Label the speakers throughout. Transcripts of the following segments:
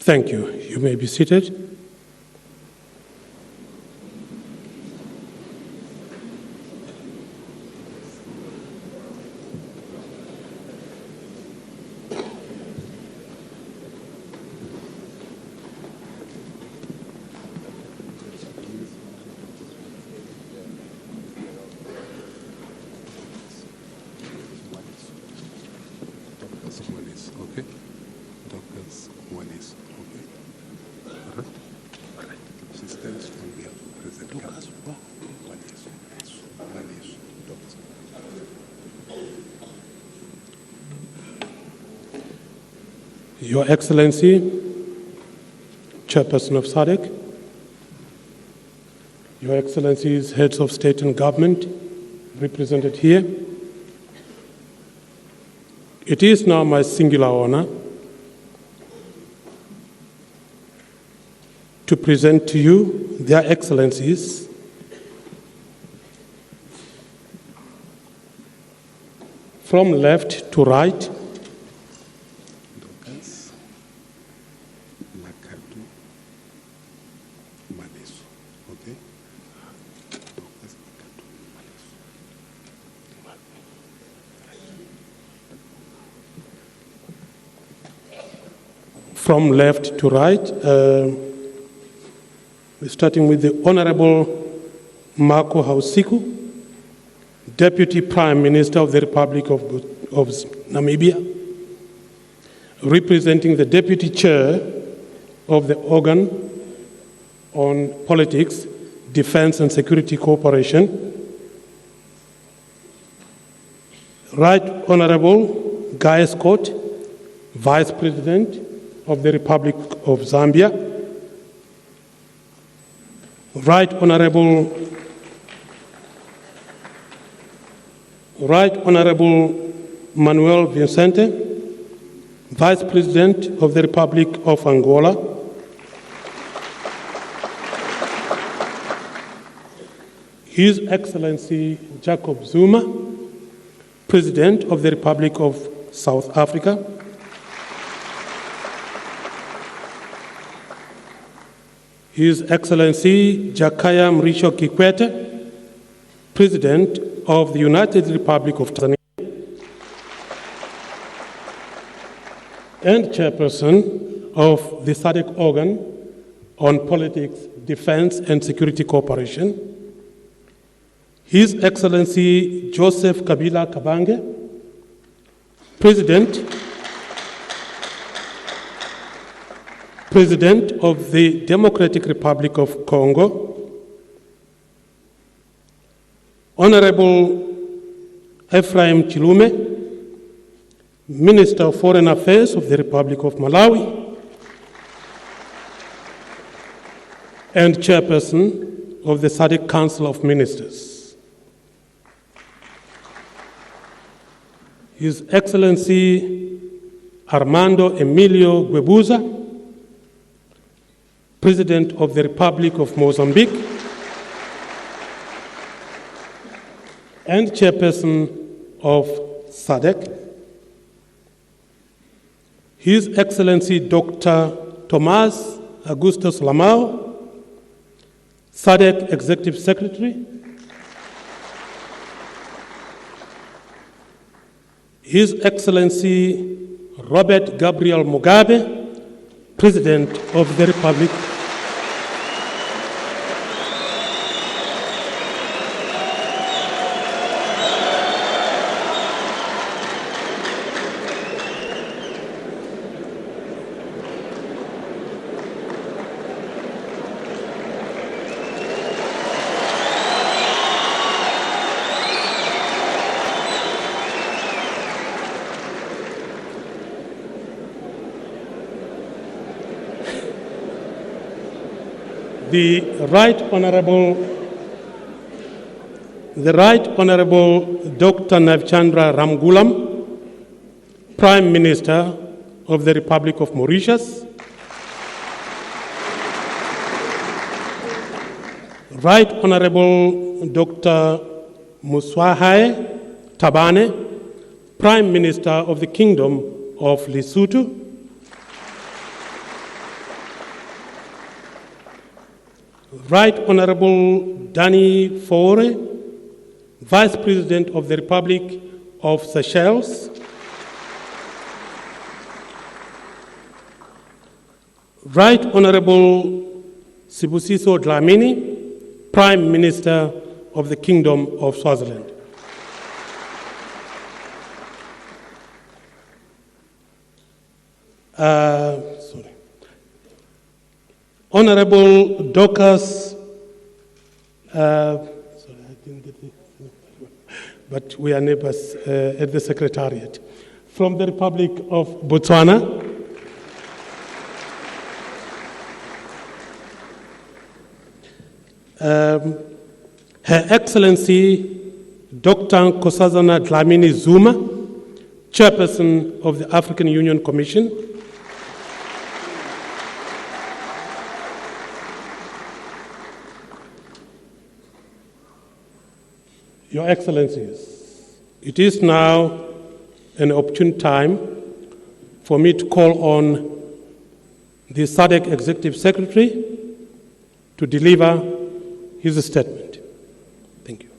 Speaker 1: Thank you. You may be seated. Your Excellency, Chairperson of SADC, Your Excellencies, Heads of State and Government represented here, it is now my singular honor to present to you their Excellencies, from left to right, from left to right, starting with the Honorable Marco Hausiku, Deputy Prime Minister of the Republic of Namibia, representing the Deputy Chair of the Organ on Politics, Defense and Security Cooperation, Right Honorable Guy Scott, Vice President of the Republic of Zambia, Right Honorable Manuel Vicente, Vice President of the Republic of Angola, His Excellency Jacob Zuma, President of the Republic of South Africa, His Excellency Jakaya Mrisho Kikwete, President of the United Republic of Tanzania, and Chairperson of the SADC Organ on Politics, Defense and Security Cooperation, His Excellency Joseph Kabila Kabange, President of the Democratic Republic of Congo, Honorable Ephraim Chilume, Minister of Foreign Affairs of the Republic of Malawi, and Chairperson of the SADC Council of Ministers. His Excellency Armando Emilio Guebuza, President of the Republic of Mozambique, and Chairperson of SADC. His Excellency Dr. Tomás Augustus Lamau, SADC Executive Secretary. His Excellency Robert Gabriel Mugabe, President of the Republic. The Right Honorable Dr. Navchandra Ramgoolam, Prime Minister of the Republic of Mauritius, Right Honorable Dr. Moswahai Tabane, Prime Minister of the Kingdom of Lesotho, Right Honorable Danny Faure, Vice President of the Republic of Seychelles. Right Honorable Sibusiso Dlamini, Prime Minister of the Kingdom of Swaziland. Honorable Dorcas, but we are neighbors at the Secretariat. From the Republic of Botswana, Her Excellency Dr. Nkosazana Dlamini-Zuma, Chairperson of the African Union Commission. Your Excellencies, it is now an opportune time for me to call on the SADC Executive Secretary to deliver his statement. Thank you.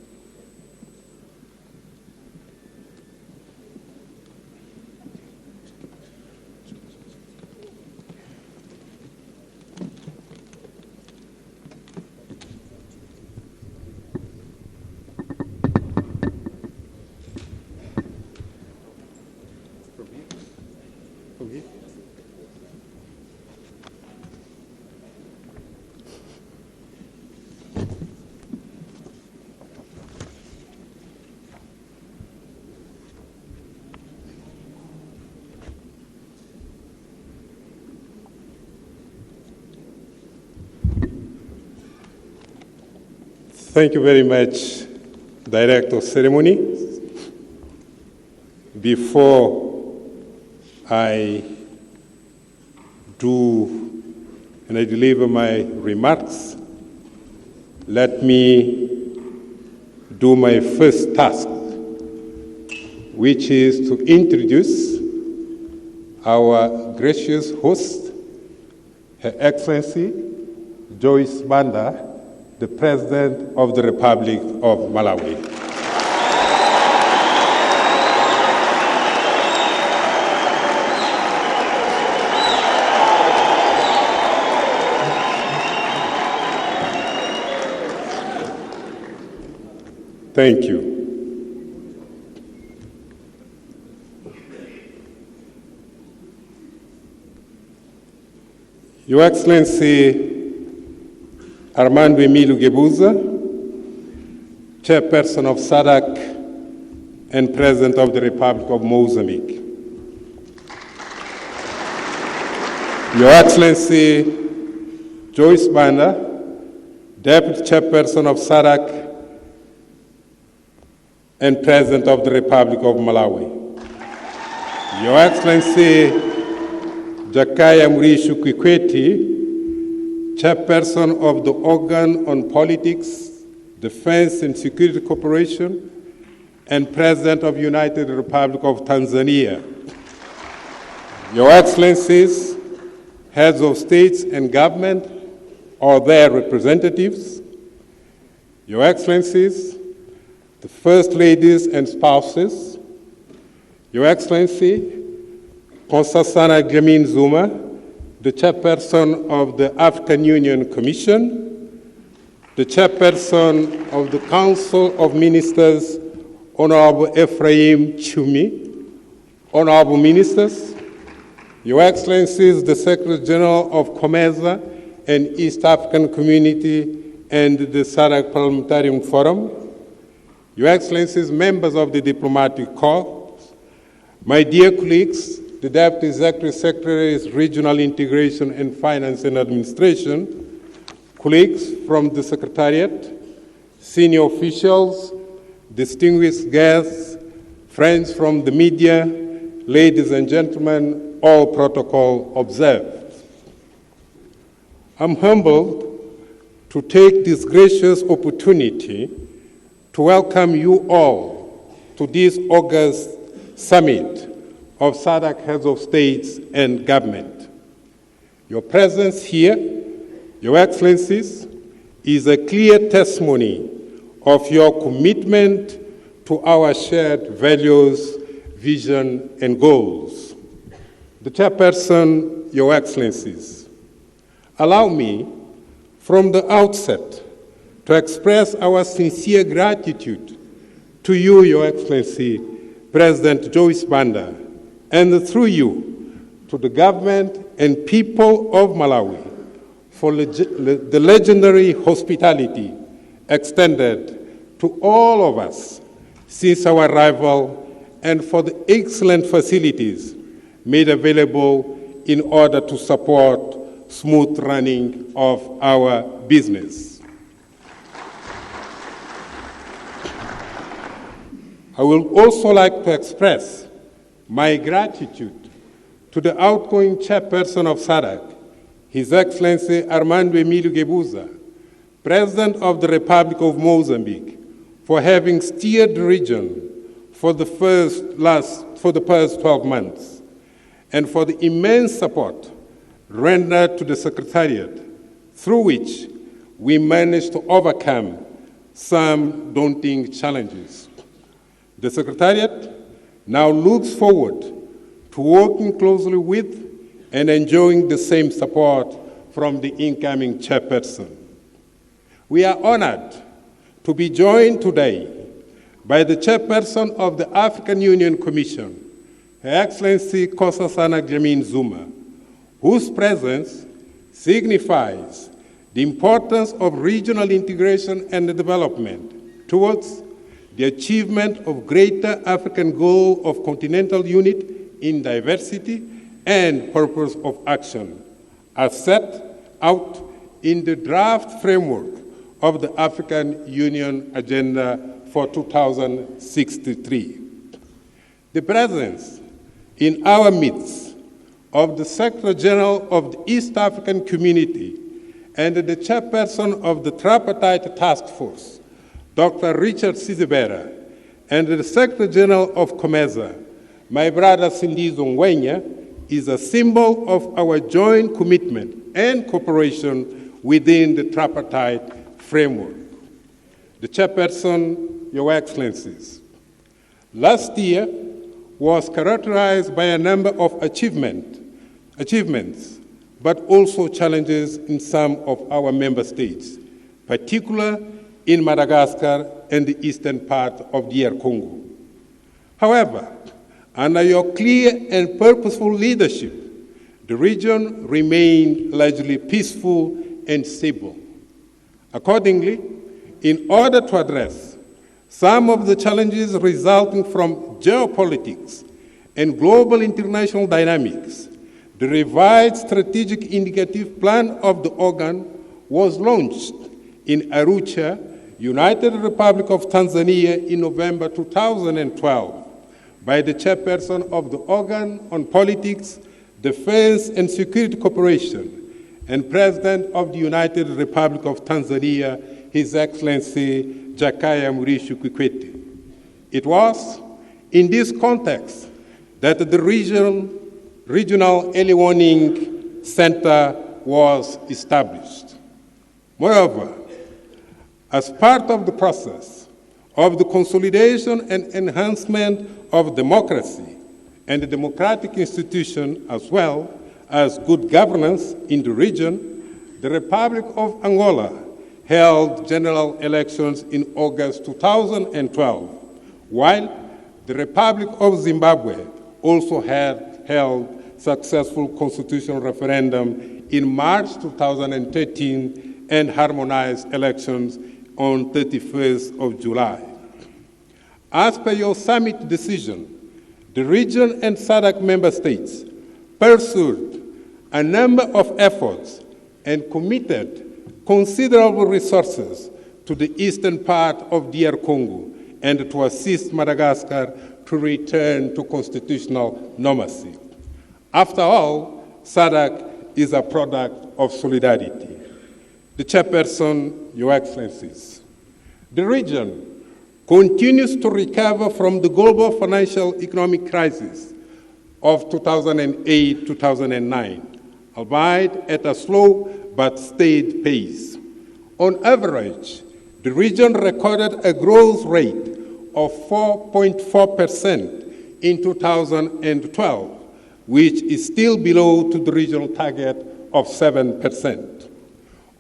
Speaker 2: Thank you very much, Director of Ceremony. Before I do and I deliver my remarks, let me do my first task, which is to introduce our gracious host, Her Excellency Joyce Banda, the President of the Republic of Malawi. Thank you. Your Excellency Armando Emilio Gebuza, Chairperson of SADC and President of the Republic of Mozambique. Your Excellency Joyce Banda, Deputy Chairperson of SADC and President of the Republic of Malawi. Your Excellency Jakaya Mrisho Kikwete, Chairperson of the Organ on Politics, Defense and Security Cooperation, and President of United Republic of Tanzania. Your Excellencies, Heads of States and Government, or their representatives, Your Excellencies, the First Ladies and Spouses, Your Excellency, Nkosazana Dlamini-Zuma, the Chairperson of the African Union Commission, the Chairperson of the Council of Ministers, Honorable Ephraim Chumi, Honorable Ministers, Your Excellencies, the Secretary General of COMESA and East African Community and the SADC Parliamentarian Forum, Your Excellencies, members of the Diplomatic Corps, my dear colleagues, the Deputy Executive Secretaries, Regional Integration and Finance and Administration, colleagues from the Secretariat, senior officials, distinguished guests, friends from the media, ladies and gentlemen, all protocol observed. I'm humbled to take this gracious opportunity to welcome you all to this August summit of SADC Heads of States and Government. Your presence here, Your Excellencies, is a clear testimony of your commitment to our shared values, vision, and goals. The Chairperson, Your Excellencies, allow me from the outset to express our sincere gratitude to you, Your Excellency, President Joyce Banda, and through you, to the government and people of Malawi for the legendary hospitality extended to all of us since our arrival, and for the excellent facilities made available in order to support smooth running of our business. I would also like to express my gratitude to the outgoing chairperson of SADC, His Excellency Armando Emilio Guebuza, President of the Republic of Mozambique, for having steered the region for the past 12 months, and for the immense support rendered to the Secretariat, through which we managed to overcome some daunting challenges. The Secretariat now looks forward to working closely with and enjoying the same support from the incoming chairperson. We are honored to be joined today by the chairperson of the African Union Commission, Her Excellency Nkosazana Dlamini-Zuma, whose presence signifies the importance of regional integration and development towards the achievement of greater African goal of continental unity in diversity and purpose of action, as set out in the draft framework of the African Union Agenda for 2063. The presence in our midst of the Secretary General of the East African Community and the chairperson of the Tripartite Task Force, Dr. Richard Sizibera, and the Secretary General of COMESA, my brother Sindizo Ngwenya, is a symbol of our joint commitment and cooperation within the tripartite framework. The Chairperson, Your Excellencies, last year was characterized by a number of achievements, but also challenges in some of our member states, particularly in Madagascar and the eastern part of DR Congo. However, under your clear and purposeful leadership, the region remained largely peaceful and stable. Accordingly, in order to address some of the challenges resulting from geopolitics and global international dynamics, the revised strategic indicative plan of the organ was launched in Arusha, United Republic of Tanzania in November 2012 by the chairperson of the organ on politics, defense and security cooperation and President of the United Republic of Tanzania, His Excellency Jakaya Mrisho Kikwete. It was in this context that the Regional Early Warning Center was established. Moreover, as part of the process of the consolidation and enhancement of democracy and the democratic institution, as well as good governance in the region, the Republic of Angola held general elections in August 2012, while the Republic of Zimbabwe also had held successful constitutional referendum in March 2013 and harmonized elections on 31st of July. As per your summit decision, the region and SADC member states pursued a number of efforts and committed considerable resources to the eastern part of DR Congo and to assist Madagascar to return to constitutional normalcy. After all, SADC is a product of solidarity. The Chairperson, Your Excellencies, the region continues to recover from the global financial economic crisis of 2008-2009, albeit at a slow but steady pace. On average, the region recorded a growth rate of 4.4% in 2012, which is still below to the regional target of 7%.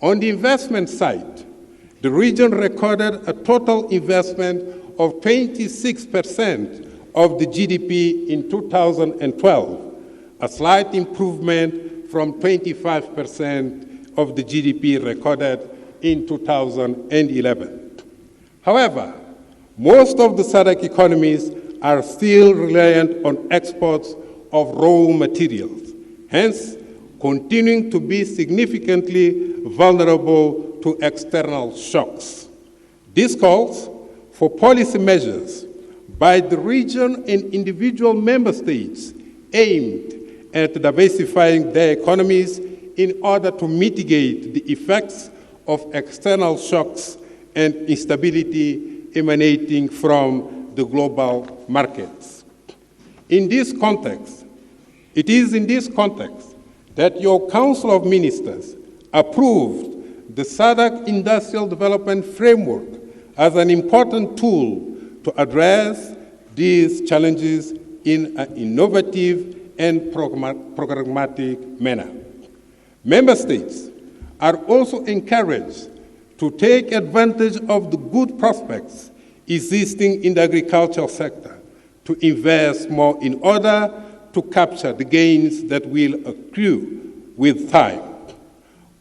Speaker 2: On the investment side, the region recorded a total investment of 26% of the GDP in 2012, a slight improvement from 25% of the GDP recorded in 2011. However, most of the SADC economies are still reliant on exports of raw materials, hence continuing to be significantly vulnerable to external shocks. This calls for policy measures by the region and individual member states aimed at diversifying their economies in order to mitigate the effects of external shocks and instability emanating from the global markets. It is in this context that your Council of Ministers approved the SADC Industrial Development Framework as an important tool to address these challenges in an innovative and programmatic manner. Member states are also encouraged to take advantage of the good prospects existing in the agricultural sector to invest more in order to capture the gains that will accrue with time.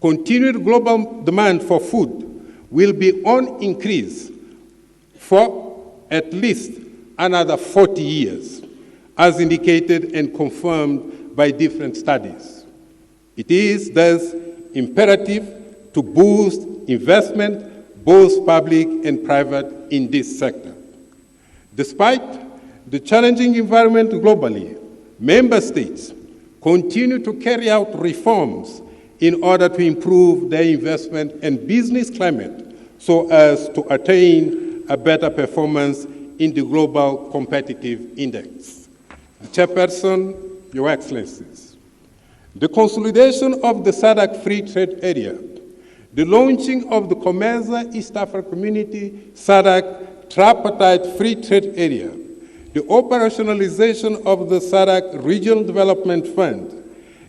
Speaker 2: Continued global demand for food will be on increase for at least another 40 years, as indicated and confirmed by different studies. It is thus imperative to boost investment, both public and private, in this sector. Despite the challenging environment globally, member states continue to carry out reforms in order to improve their investment and business climate so as to attain a better performance in the global competitive index. Chairperson, Your Excellencies, the consolidation of the SADC Free Trade Area, the launching of the COMESA East African Community SADC Tripartite Free Trade Area, the operationalization of the SADC Regional Development Fund,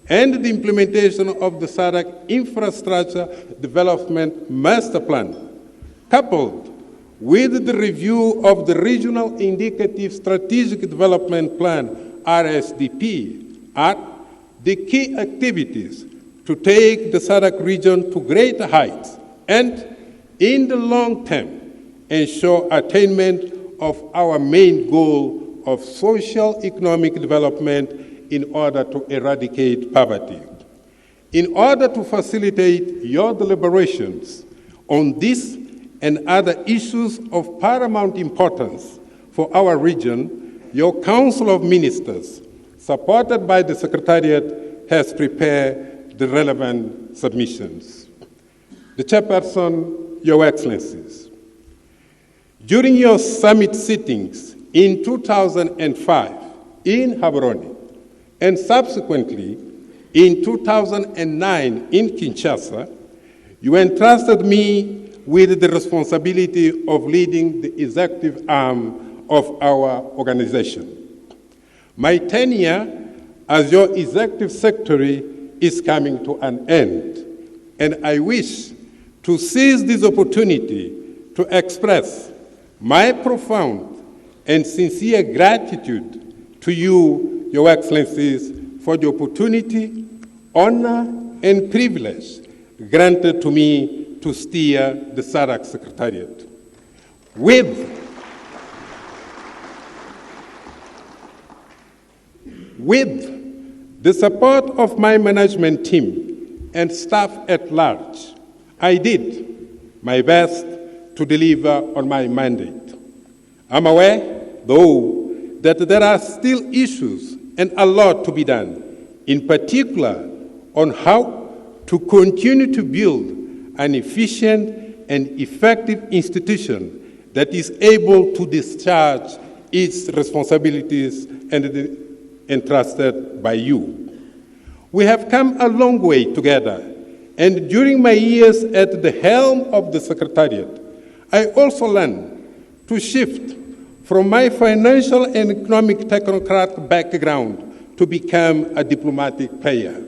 Speaker 2: and the implementation of the SADC Infrastructure Development Master Plan, coupled with the review of the Regional Indicative Strategic Development Plan, RSDP, are the key activities to take the SADC region to greater heights and, in the long term, ensure attainment of our main goal of socio-economic development in order to eradicate poverty. In order to facilitate your deliberations on this and other issues of paramount importance for our region, your Council of Ministers, supported by the Secretariat, has prepared the relevant submissions. The Chairperson, Your Excellencies, during your summit sittings in 2005 in Gaborone and subsequently in 2009 in Kinshasa, you entrusted me with the responsibility of leading the executive arm of our organization. My tenure as your executive secretary is coming to an end, and I wish to seize this opportunity to express my profound and sincere gratitude to you, Your Excellencies, for the opportunity, honor, and privilege granted to me to steer the SADC Secretariat. With the support of my management team and staff at large, I did my best to deliver on my mandate. I'm aware, though, that there are still issues and a lot to be done, in particular on how to continue to build an efficient and effective institution that is able to discharge its responsibilities entrusted by you. We have come a long way together And during my years at the helm of the Secretariat, I also learned to shift from my financial and economic technocrat background to become a diplomatic player.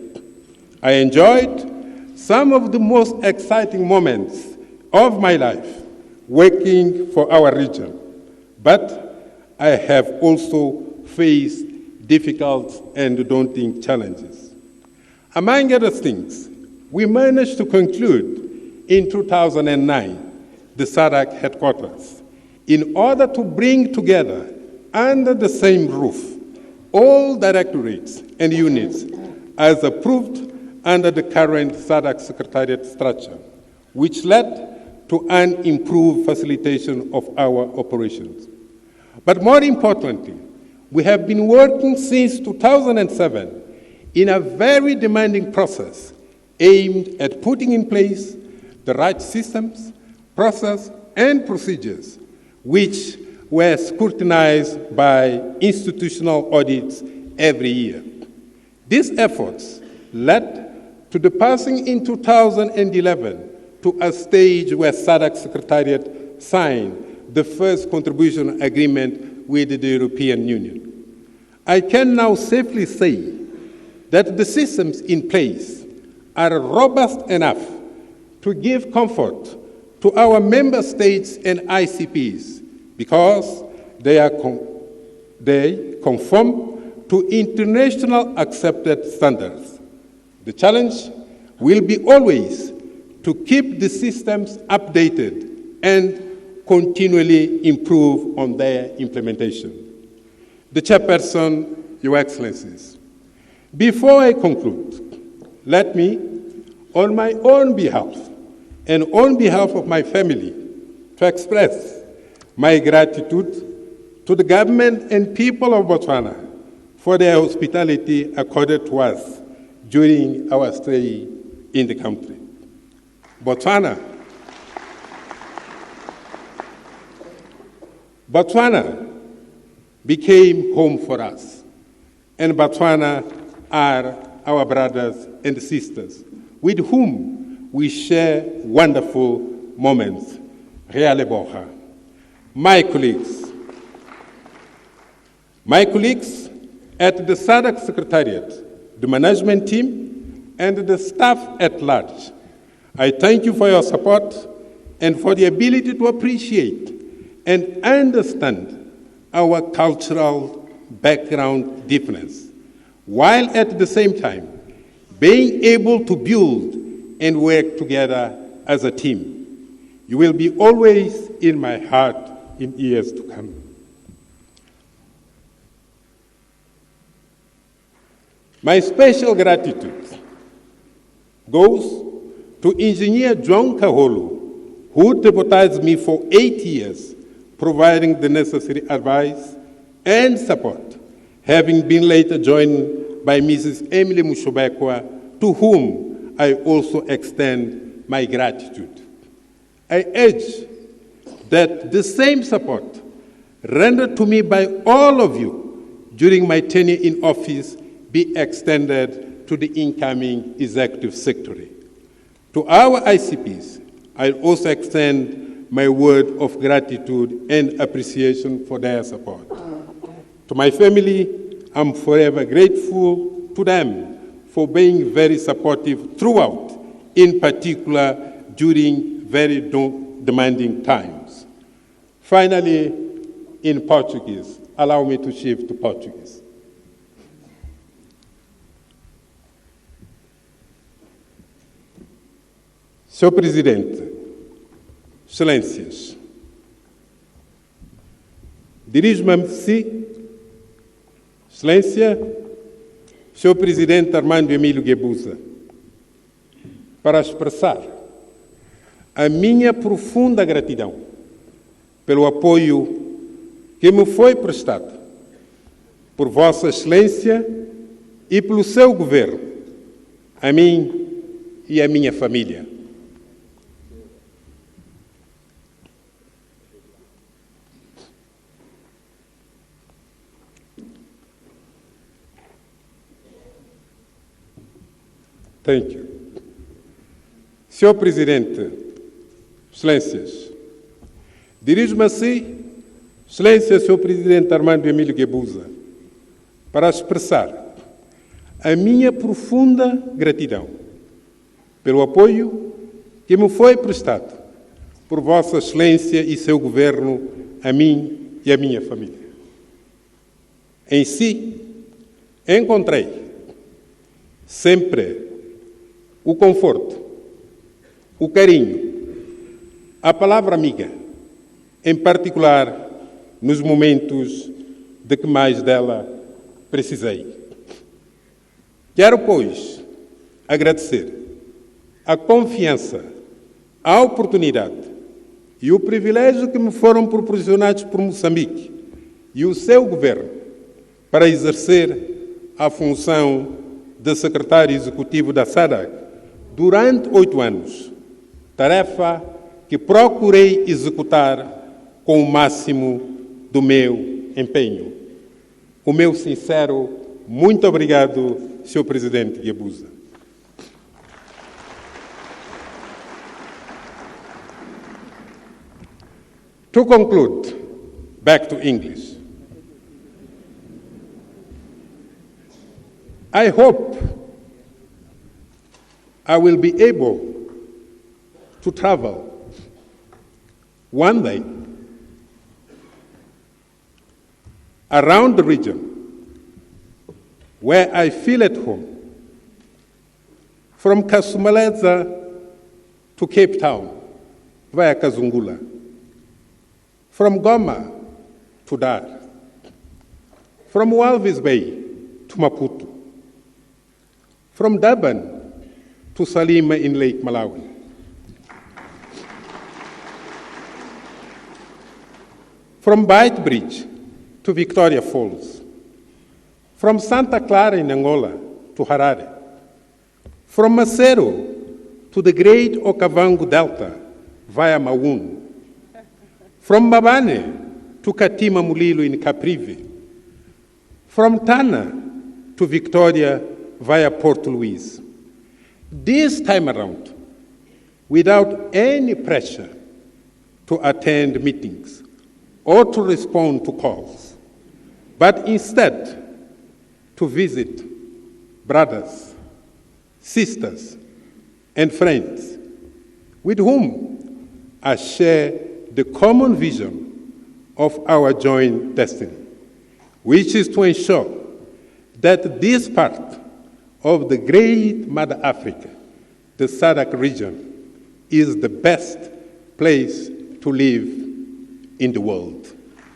Speaker 2: I enjoyed some of the most exciting moments of my life working for our region, but I have also faced difficult and daunting challenges. Among other things, we managed to conclude in 2009 the SADC headquarters in order to bring together under the same roof all directorates and units as approved under the current SADC Secretariat structure, which led to an improved facilitation of our operations. But more importantly, we have been working since 2007 in a very demanding process aimed at putting in place the right systems, process, and procedures, which were scrutinized by institutional audits every year. These efforts led to the passing in 2011 to a stage where SADC Secretariat signed the first contribution agreement with the European Union. I can now safely say that the systems in place are robust enough to give comfort to our member states and ICPs because they conform to international accepted standards. The challenge will be always to keep the systems updated and continually improve on their implementation. The Chairperson, Your Excellencies, before I conclude, let me, on my own behalf and on behalf of my family, to express my gratitude to the government and people of Botswana for their hospitality accorded to us during our stay in the country. Botswana became home for us, and Botswana are our brothers and sisters with whom we share wonderful moments. My colleagues at the SADC Secretariat, the management team, and the staff at large, I thank you for your support and for the ability to appreciate and understand our cultural background difference, while at the same time being able to build and work together as a team. You will be always in my heart in years to come. My special gratitude goes to Engineer John Kaholo, who deputized me for 8 years, providing the necessary advice and support, having been later joined by Mrs. Emily Mushobekwa, to whom I also extend my gratitude. I urge that the same support rendered to me by all of you during my tenure in office be extended to the incoming Executive Secretary. To our ICPs, I also extend my word of gratitude and appreciation for their support. To my family, I'm forever grateful to them for being very supportive throughout, in particular during very demanding times. Finally, in Portuguese, allow me to shift to Portuguese. Senhor Presidente, Excelências, dirijo-me a si, Excelência, Senhor Presidente Armando Emílio Guebuza, para expressar a minha profunda gratidão pelo apoio que me foi prestado por Vossa Excelência e pelo seu governo, a mim e a minha família. Thank you. Senhor Presidente, Excelências, dirijo-me a si, Excelência, Senhor Presidente Armando Emílio Guebuza, para expressar a minha profunda gratidão pelo apoio que me foi prestado por Vossa Excelência e seu Governo a mim e a minha família. Em si, encontrei sempre o conforto, o carinho, a palavra amiga, em particular nos momentos de que mais dela precisei. Quero, pois, agradecer a confiança, a oportunidade e o privilégio que me foram proporcionados por Moçambique e o seu governo para exercer a função de secretário executivo da SADC durante 8 anos, tarefa que procurei executar com o máximo do meu empenho. O meu sincero muito obrigado, Sr. Presidente Guebuza. To conclude, back to English. I hope I will be able to travel one day around the region where I feel at home, from Kasumaleza to Cape Town via Kazungula, from Goma to Dar, from Walvis Bay to Maputo, from Durban to Salima in Lake Malawi, from Beit Bridge to Victoria Falls, from Santa Clara in Angola to Harare, from Maseru to the great Okavango Delta via Maun, from Mabane to Katima Mulilo in Caprivi, from Tana to Victoria via Port Louis. This time around, without any pressure to attend meetings or to respond to calls, but instead to visit brothers, sisters, and friends with whom I share the common vision of our joint destiny, which is to ensure that this part of the great Mother Africa, the SADC region, is the best place to live in the world.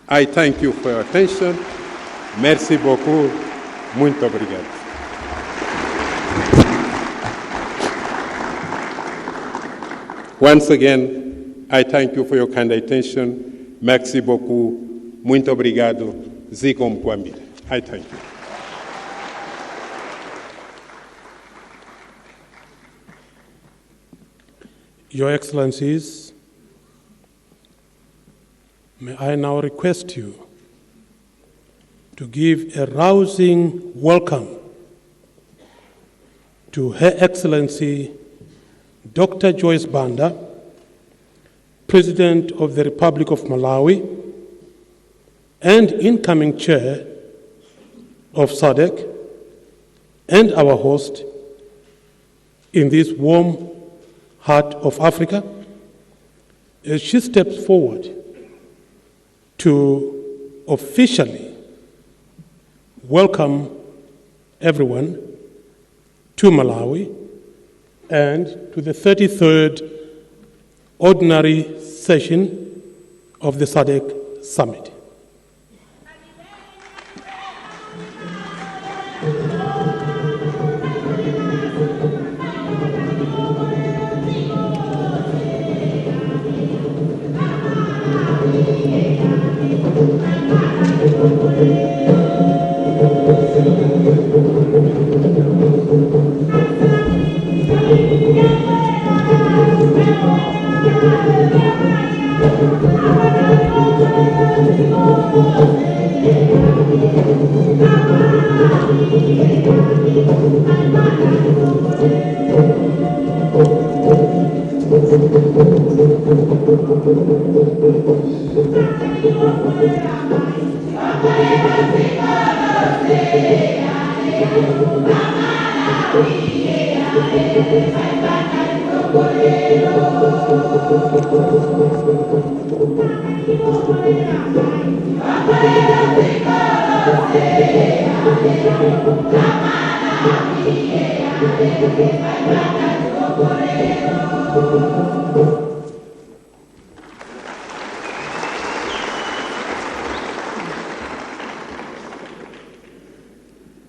Speaker 2: I thank you for your attention. Merci beaucoup. Muito obrigado. Once again, I thank you for your kind attention. Merci beaucoup. Muito obrigado. Ziko Mkwambile. I thank you.
Speaker 1: Your Excellencies, may I now request you to give a rousing welcome to Her Excellency Dr. Joyce Banda, President of the Republic of Malawi and incoming Chair of SADC, and our host in this warm heart of Africa, as she steps forward to officially welcome everyone to Malawi and to the 33rd Ordinary Session of the SADC Summit.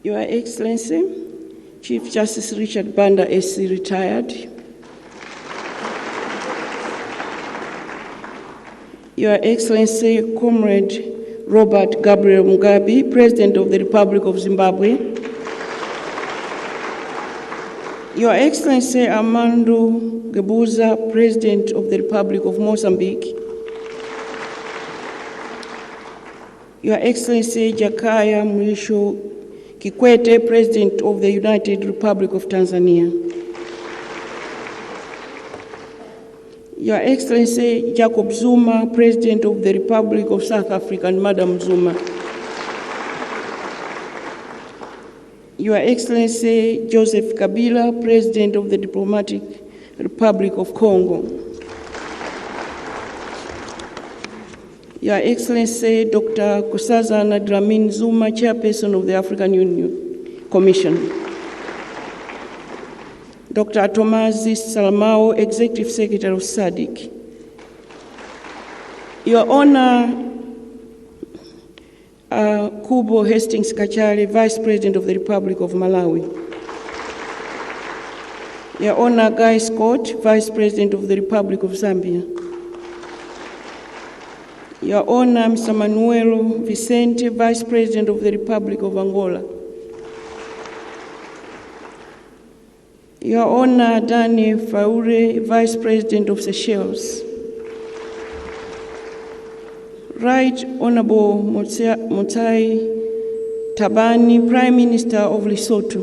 Speaker 3: Your Excellency, Chief Justice Richard Banda, SC retired. Your Excellency, Comrade Robert Gabriel Mugabe, President of the Republic of Zimbabwe. Your Excellency, Armando Guebuza, President of the Republic of Mozambique. Your Excellency, Jakaya Mrisho Kikwete, President of the United Republic of Tanzania. Your Excellency, Jacob Zuma, President of the Republic of South Africa, and Madam Zuma. Your Excellency, Joseph Kabila, President of the Democratic Republic of Congo. Your Excellency, Dr. Nkosazana Dlamini-Zuma, Chairperson of the African Union Commission. Dr. Tomazi Salamao, Executive Secretary of SADC. Your Honor, Kubo Hastings Kachari, Vice President of the Republic of Malawi. Your Honor, Guy Scott, Vice President of the Republic of Zambia. Your Honor, Mr. Manuel Vicente, Vice President of the Republic of Angola. Your Honor, Dani Faure, Vice President of Seychelles. Right Honorable Motai Tabani, Prime Minister of Lesotho.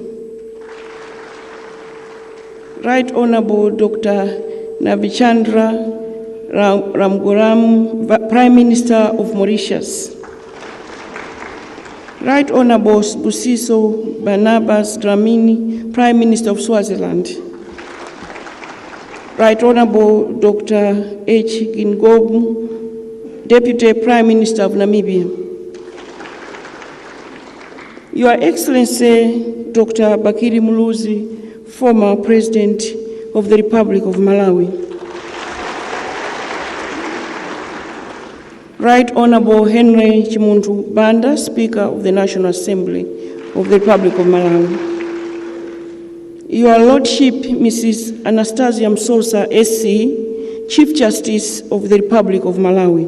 Speaker 3: Right Honorable Dr. Navichandra Ramgoram, Prime Minister of Mauritius. Right Honorable Busiso Barnabas Dlamini, Prime Minister of Swaziland. Right Honorable Dr. H. Gingobu, Deputy Prime Minister of Namibia. Your Excellency, Dr. Bakiri Muluzi, former President of the Republic of Malawi. Right Honorable Henry Chimuntu Banda, Speaker of the National Assembly of the Republic of Malawi. Your Lordship, Mrs. Anastasia Msosa, SC, Chief Justice of the Republic of Malawi.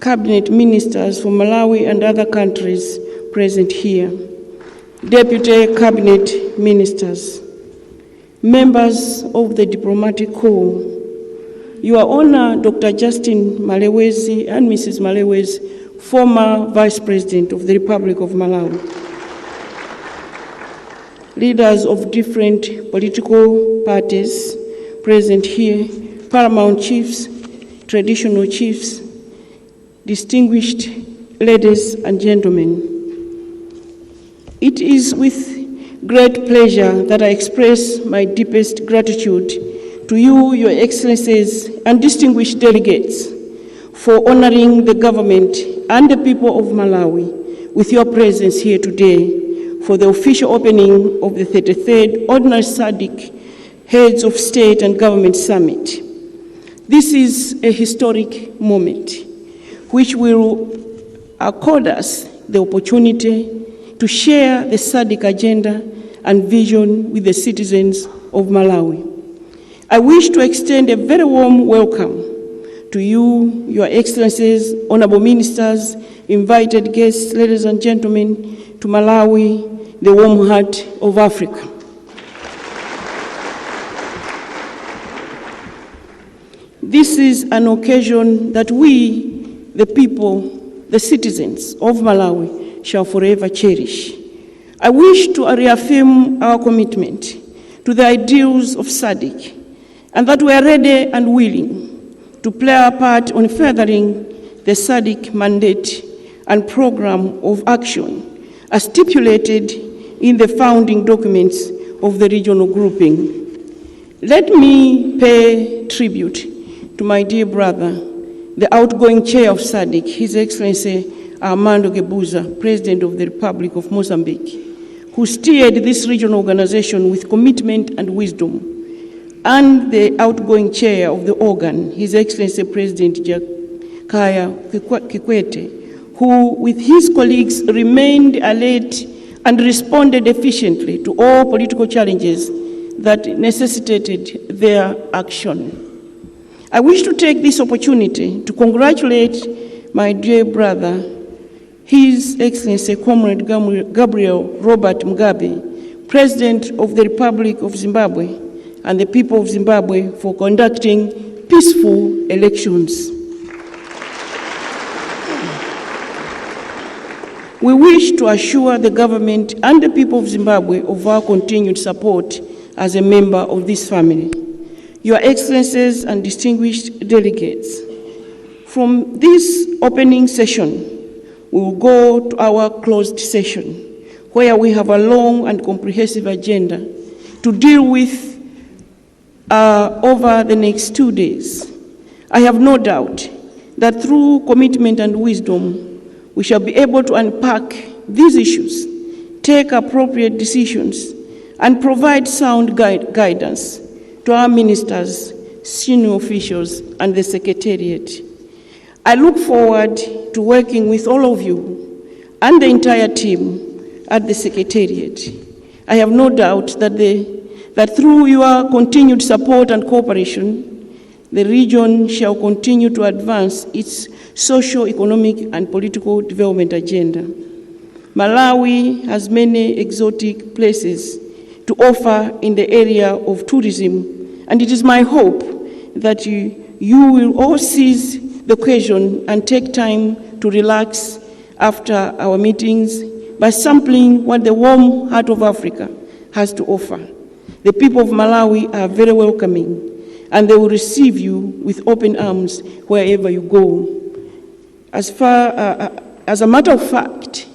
Speaker 3: Cabinet Ministers from Malawi and other countries present here. Deputy Cabinet Ministers. Members of the Diplomatic Corps. Your Honor, Dr. Justin Malewezi and Mrs. Malewezi, former Vice President of the Republic of Malawi. Leaders of different political parties present here, paramount chiefs, traditional chiefs, distinguished ladies and gentlemen. It is with great pleasure that I express my deepest gratitude to you, Your Excellencies, and distinguished delegates for honoring the government and the people of Malawi with your presence here today for the official opening of the 33rd Ordinary SADC Heads of State and Government Summit. This is a historic moment which will accord us the opportunity to share the SADC agenda and vision with the citizens of Malawi. I wish to extend a very warm welcome to you, Your Excellencies, Honorable Ministers, invited guests, ladies and gentlemen, to Malawi, the warm heart of Africa. This is an occasion that we, the people, the citizens of Malawi, shall forever cherish. I wish to reaffirm our commitment to the ideals of SADC and that we are ready and willing to play our part on furthering the SADC mandate and program of action as stipulated in the founding documents of the regional grouping. Let me pay tribute to my dear brother, the outgoing chair of SADC, His Excellency Armando Guebuza, President of the Republic of Mozambique, who steered this regional organization with commitment and wisdom, and the outgoing chair of the organ, His Excellency President Jakaya Kikwete, who with his colleagues remained alert and responded efficiently to all political challenges that necessitated their action. I wish to take this opportunity to congratulate my dear brother, His Excellency Comrade Gabriel Robert Mugabe, President of the Republic of Zimbabwe, and the people of Zimbabwe for conducting peaceful elections. We wish to assure the government and the people of Zimbabwe of our continued support as a member of this family. Your Excellencies and distinguished delegates, from this opening session, we will go to our closed session, where we have a long and comprehensive agenda to deal with over the next 2 days. I have no doubt that through commitment and wisdom, we shall be able to unpack these issues, take appropriate decisions, and provide sound guidance to our ministers, senior officials, and the Secretariat. I look forward to working with all of you and the entire team at the Secretariat. I have no doubt that through your continued support and cooperation, the region shall continue to advance its socio-economic and political development agenda. Malawi has many exotic places to offer in the area of tourism, and it is my hope that you will all seize the occasion and take time to relax after our meetings by sampling what the warm heart of Africa has to offer. The people of Malawi are very welcoming, and they will receive you with open arms wherever you go. As a matter of fact,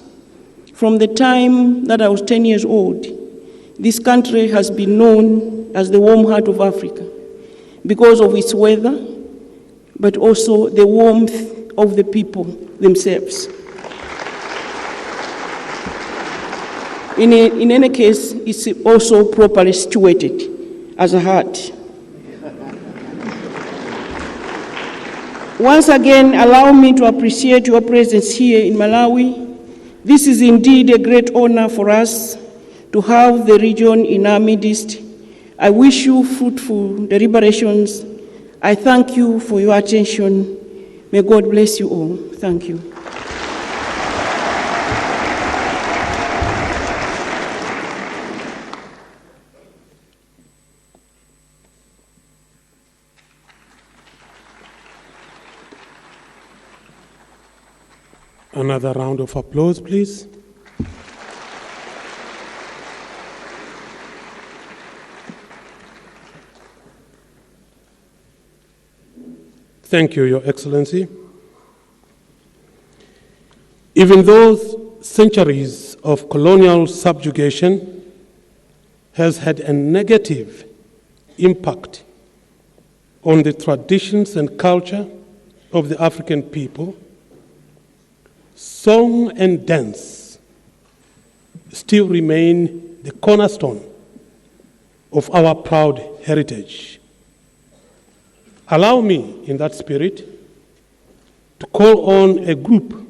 Speaker 3: from the time that I was 10 years old, this country has been known as the warm heart of Africa because of its weather, but also the warmth of the people themselves. In any case, it's also properly situated as a heart. Once again, allow me to appreciate your presence here in Malawi. This is indeed a great honor for us to have the region in our midst. I wish you fruitful deliberations. I thank you for your attention. May God bless you all. Thank you.
Speaker 1: Another round of applause, please. Thank you, Your Excellency. Even though centuries of colonial subjugation has had a negative impact on the traditions and culture of the African people, song and dance still remain the cornerstone of our proud heritage. Allow me, in that spirit, to call on a group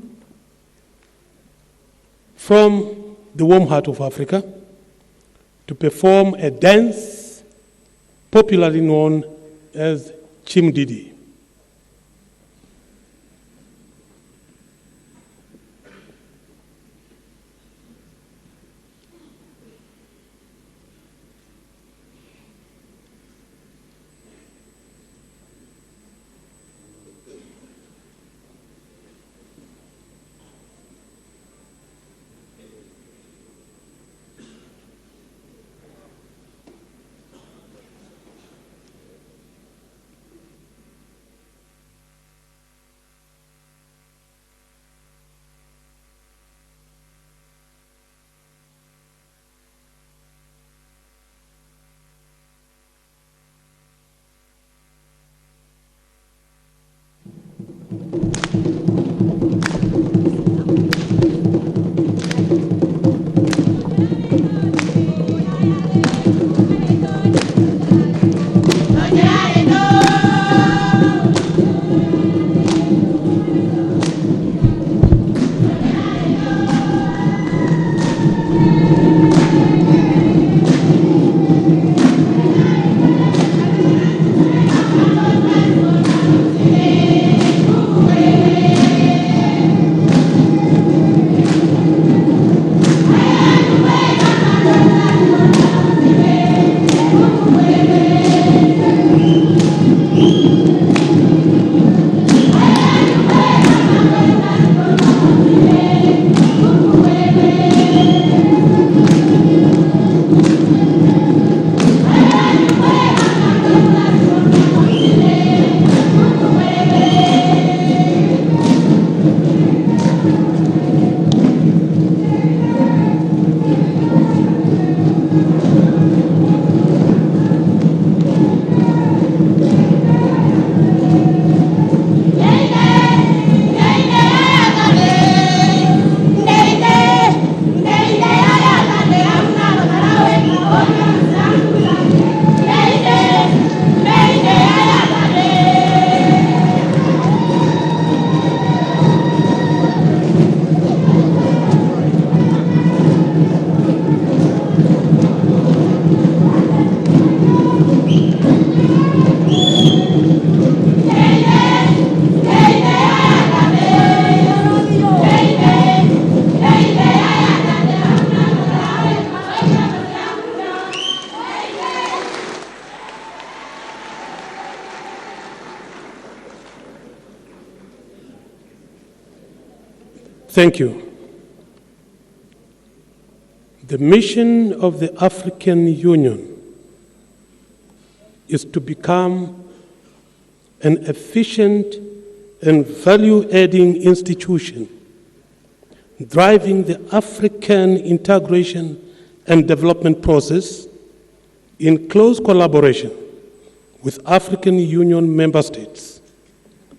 Speaker 1: from the warm heart of Africa to perform a dance popularly known as Chimdidi. Thank you. The mission of the African Union is to become an efficient and value-adding institution, driving the African integration and development process in close collaboration with African Union member states,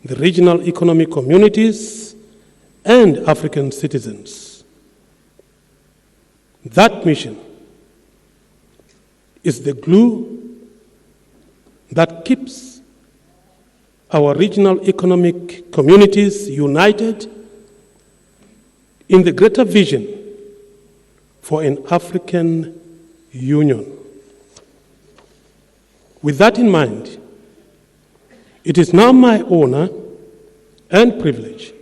Speaker 1: the regional economic communities, and African citizens. That mission is the glue that keeps our regional economic communities united in the greater vision for an African Union. With that in mind, it is now my honor and privilege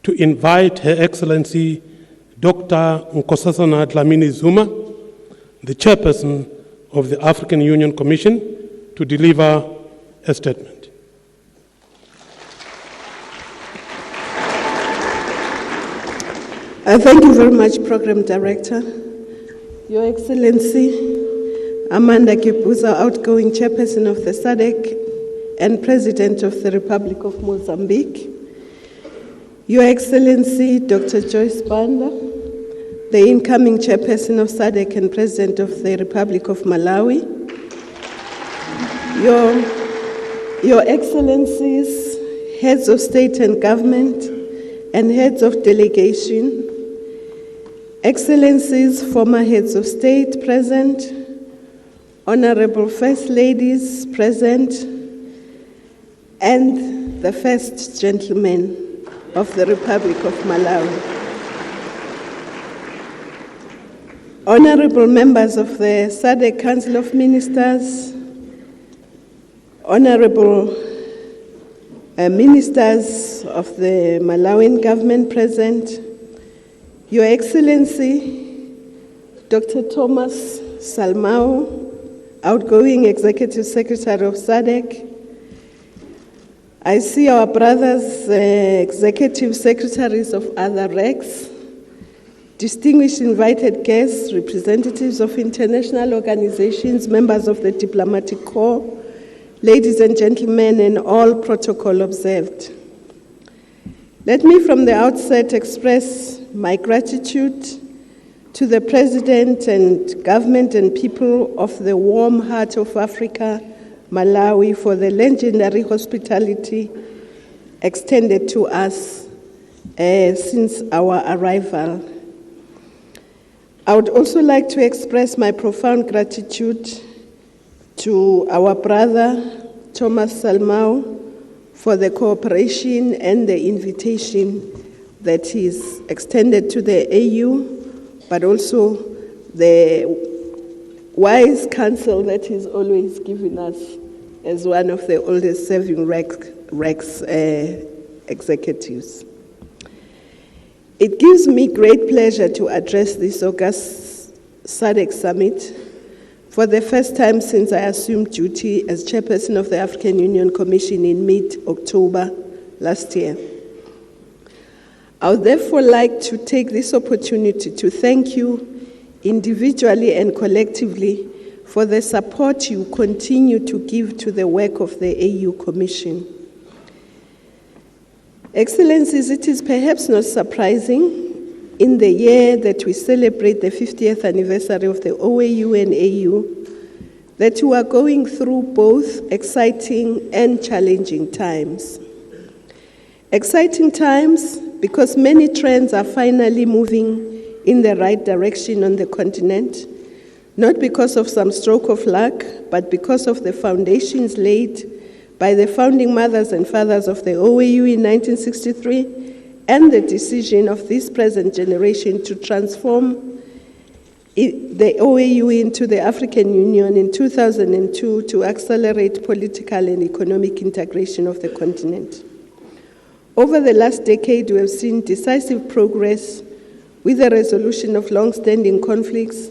Speaker 1: to invite Her Excellency Dr. Nkosazana Dlamini-Zuma, the chairperson of the African Union Commission, to deliver a statement.
Speaker 3: Thank you very much, Program Director. Your Excellency, Amanda Kipuza, outgoing chairperson of the SADC and President of the Republic of Mozambique. Your Excellency, Dr. Joyce Banda, the incoming chairperson of SADC and President of the Republic of Malawi. Your Excellencies, heads of state and government, and heads of delegation, Excellencies, former heads of state present, Honorable First Ladies present, and the First Gentleman of the Republic of Malawi. Honorable members of the SADC Council of Ministers, Honorable ministers of the Malawian government present, Your Excellency, Dr. Thomas Salmao, outgoing Executive Secretary of SADC. I see our brothers, Executive Secretaries of other ranks, distinguished invited guests, representatives of international organizations, members of the diplomatic corps, ladies and gentlemen, and all protocol observed. Let me from the outset express my gratitude to the President and government and people of the warm heart of Africa, Malawi, for the legendary hospitality extended to us since our arrival. I would also like to express my profound gratitude to our brother, Thomas Salmao, for the cooperation and the invitation that is extended to the AU, but also the wise counsel that he's always given us as one of the oldest serving Rex executives. It gives me great pleasure to address this August SADC Summit for the first time since I assumed duty as chairperson of the African Union Commission in mid-October last year. I would therefore like to take this opportunity to thank you individually and collectively for the support you continue to give to the work of the AU Commission. Excellencies, it is perhaps not surprising in the year that we celebrate the 50th anniversary of the OAU and AU that we are going through both exciting and challenging times. Exciting times because many trends are finally moving in the right direction on the continent, not because of some stroke of luck, but because of the foundations laid by the founding mothers and fathers of the OAU in 1963 and the decision of this present generation to transform the OAU into the African Union in 2002 to accelerate political and economic integration of the continent. Over the last decade, we have seen decisive progress with the resolution of long-standing conflicts,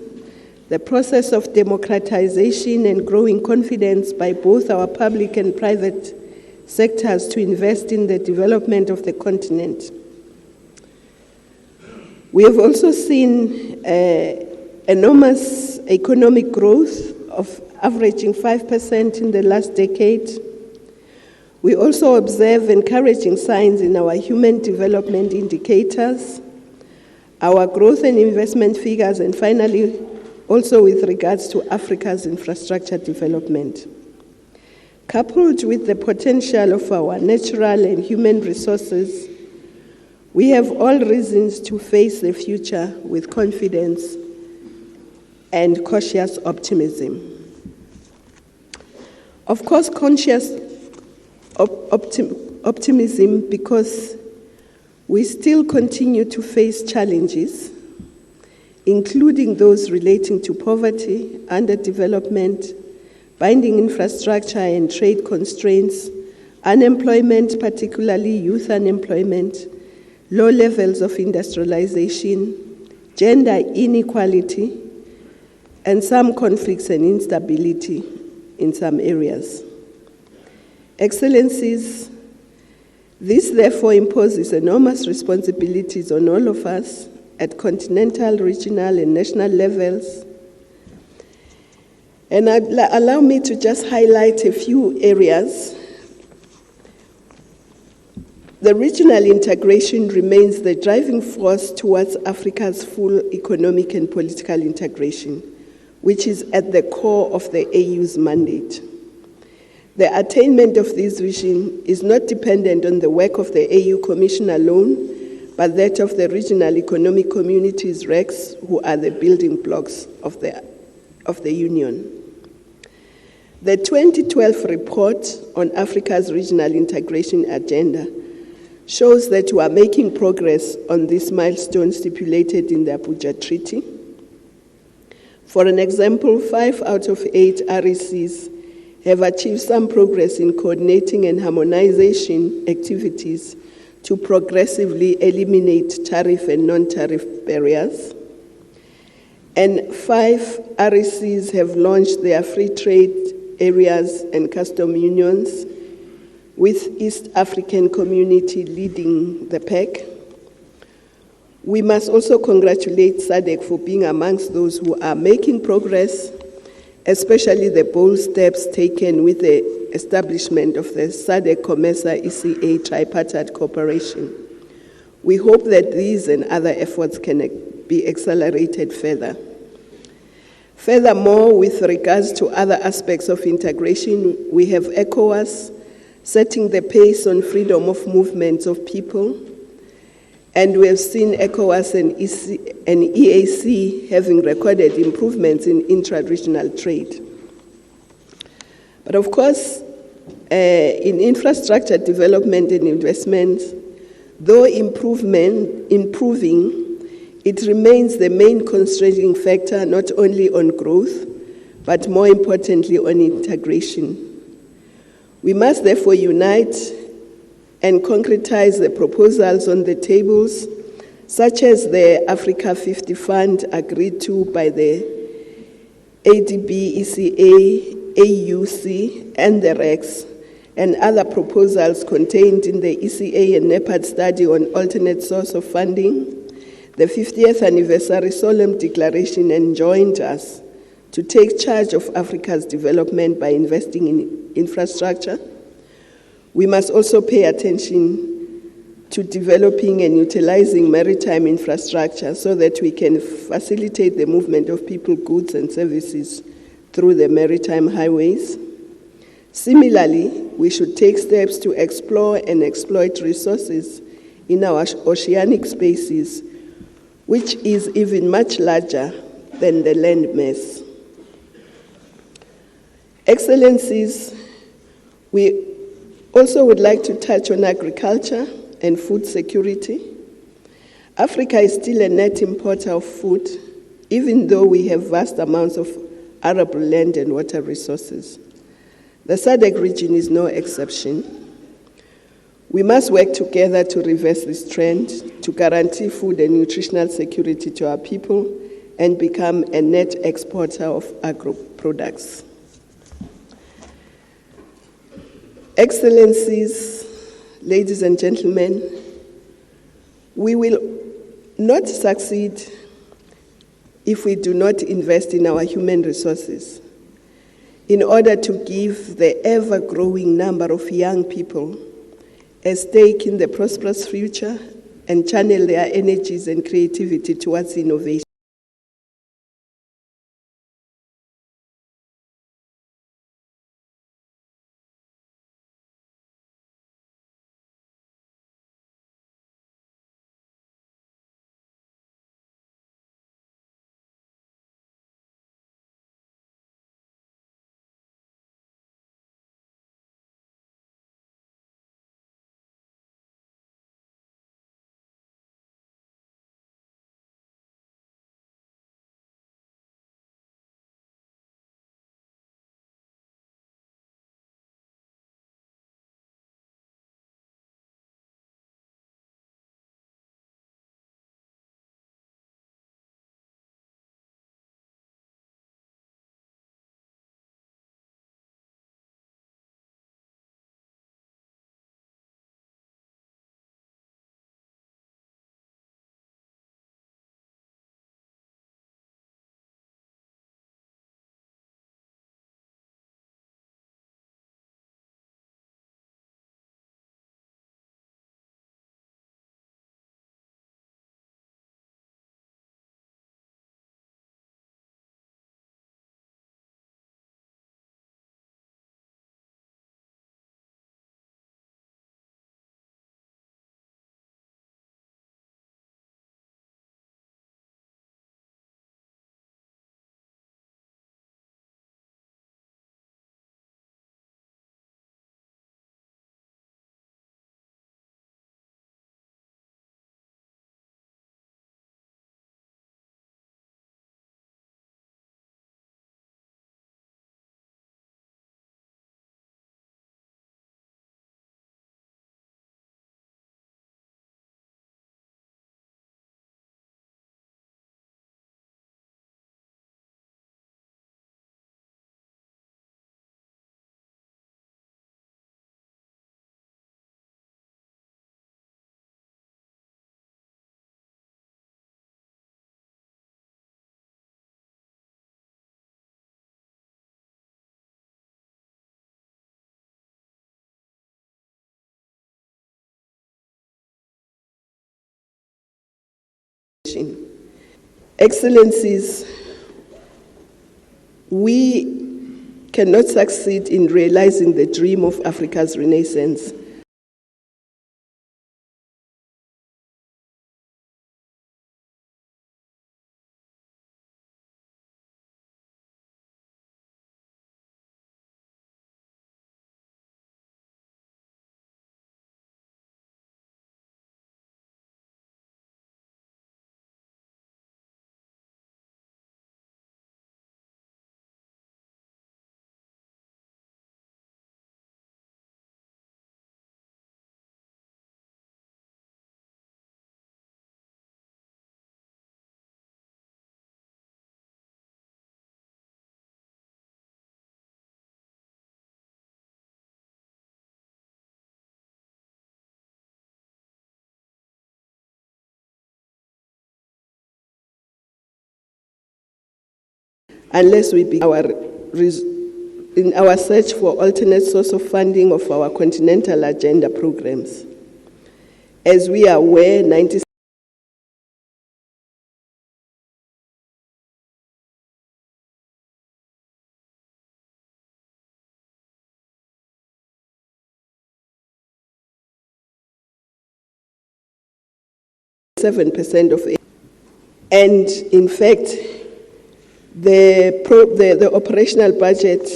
Speaker 3: the process of democratization and growing confidence by both our public and private sectors to invest in the development of the continent. We have also seen enormous economic growth of averaging 5% in the last decade. We also observe encouraging signs in our human development indicators, our growth and investment figures, and finally, also with regards to Africa's infrastructure development. Coupled with the potential of our natural and human resources, we have all reasons to face the future with confidence and cautious optimism. Of course, conscious optimism because we still continue to face challenges, including those relating to poverty, underdevelopment, binding infrastructure and trade constraints, unemployment, particularly youth unemployment, low levels of industrialization, gender inequality, and some conflicts and instability in some areas. Excellencies, this therefore imposes enormous responsibilities on all of us at continental, regional, and national levels. And allow me to just highlight a few areas. The regional integration remains the driving force towards Africa's full economic and political integration, which is at the core of the AU's mandate. The attainment of this vision is not dependent on the work of the AU Commission alone, but that of the regional economic communities, RECs, who are the building blocks of the Union. The 2012 report on Africa's regional integration agenda shows that we are making progress on this milestone stipulated in the Abuja Treaty. For an example, 5 out of 8 RECs have achieved some progress in coordinating and harmonization activities to progressively eliminate tariff and non-tariff barriers. And 5 RECs have launched their free trade areas and custom unions, with East African community leading the pack. We must also congratulate SADC for being amongst those who are making progress, especially the bold steps taken with the establishment of the SADC COMESA ECA tripartite cooperation. We hope that these and other efforts can be accelerated further. Furthermore, with regards to other aspects of integration, we have ECOWAS setting the pace on freedom of movement of people, and we have seen ECOWAS and EAC having recorded improvements in intra-regional trade. But of course, in infrastructure development and investment, though improving, it remains the main constraining factor not only on growth, but more importantly on integration. We must therefore unite and concretize the proposals on the tables, such as the Africa 50 Fund agreed to by the ADB, ECA, AUC, and the RECs, and other proposals contained in the ECA and NEPAD study on alternate source of funding. The 50th anniversary solemn declaration enjoined us to take charge of Africa's development by investing in infrastructure. We must also pay attention to developing and utilizing maritime infrastructure so that we can facilitate the movement of people, goods, and services through the maritime highways. Similarly, we should take steps to explore and exploit resources in our oceanic spaces, which is even much larger than the land mass. Excellencies, we also would like to touch on agriculture and food security. Africa is still a net importer of food, even though we have vast amounts of arable land and water resources. The SADC region is no exception. We must work together to reverse this trend, to guarantee food and nutritional security to our people, and become a net exporter of agro products. Excellencies, ladies and gentlemen, we will
Speaker 4: not succeed if we do not invest in our human resources in order to give the ever-growing number of young people a stake in the prosperous future and channel their energies and creativity towards innovation. Excellencies, we cannot succeed in realizing the dream of Africa's renaissance unless we begin in our search for alternate source of funding of our continental agenda programs. As we are aware, 97% of it, and in fact, the operational budget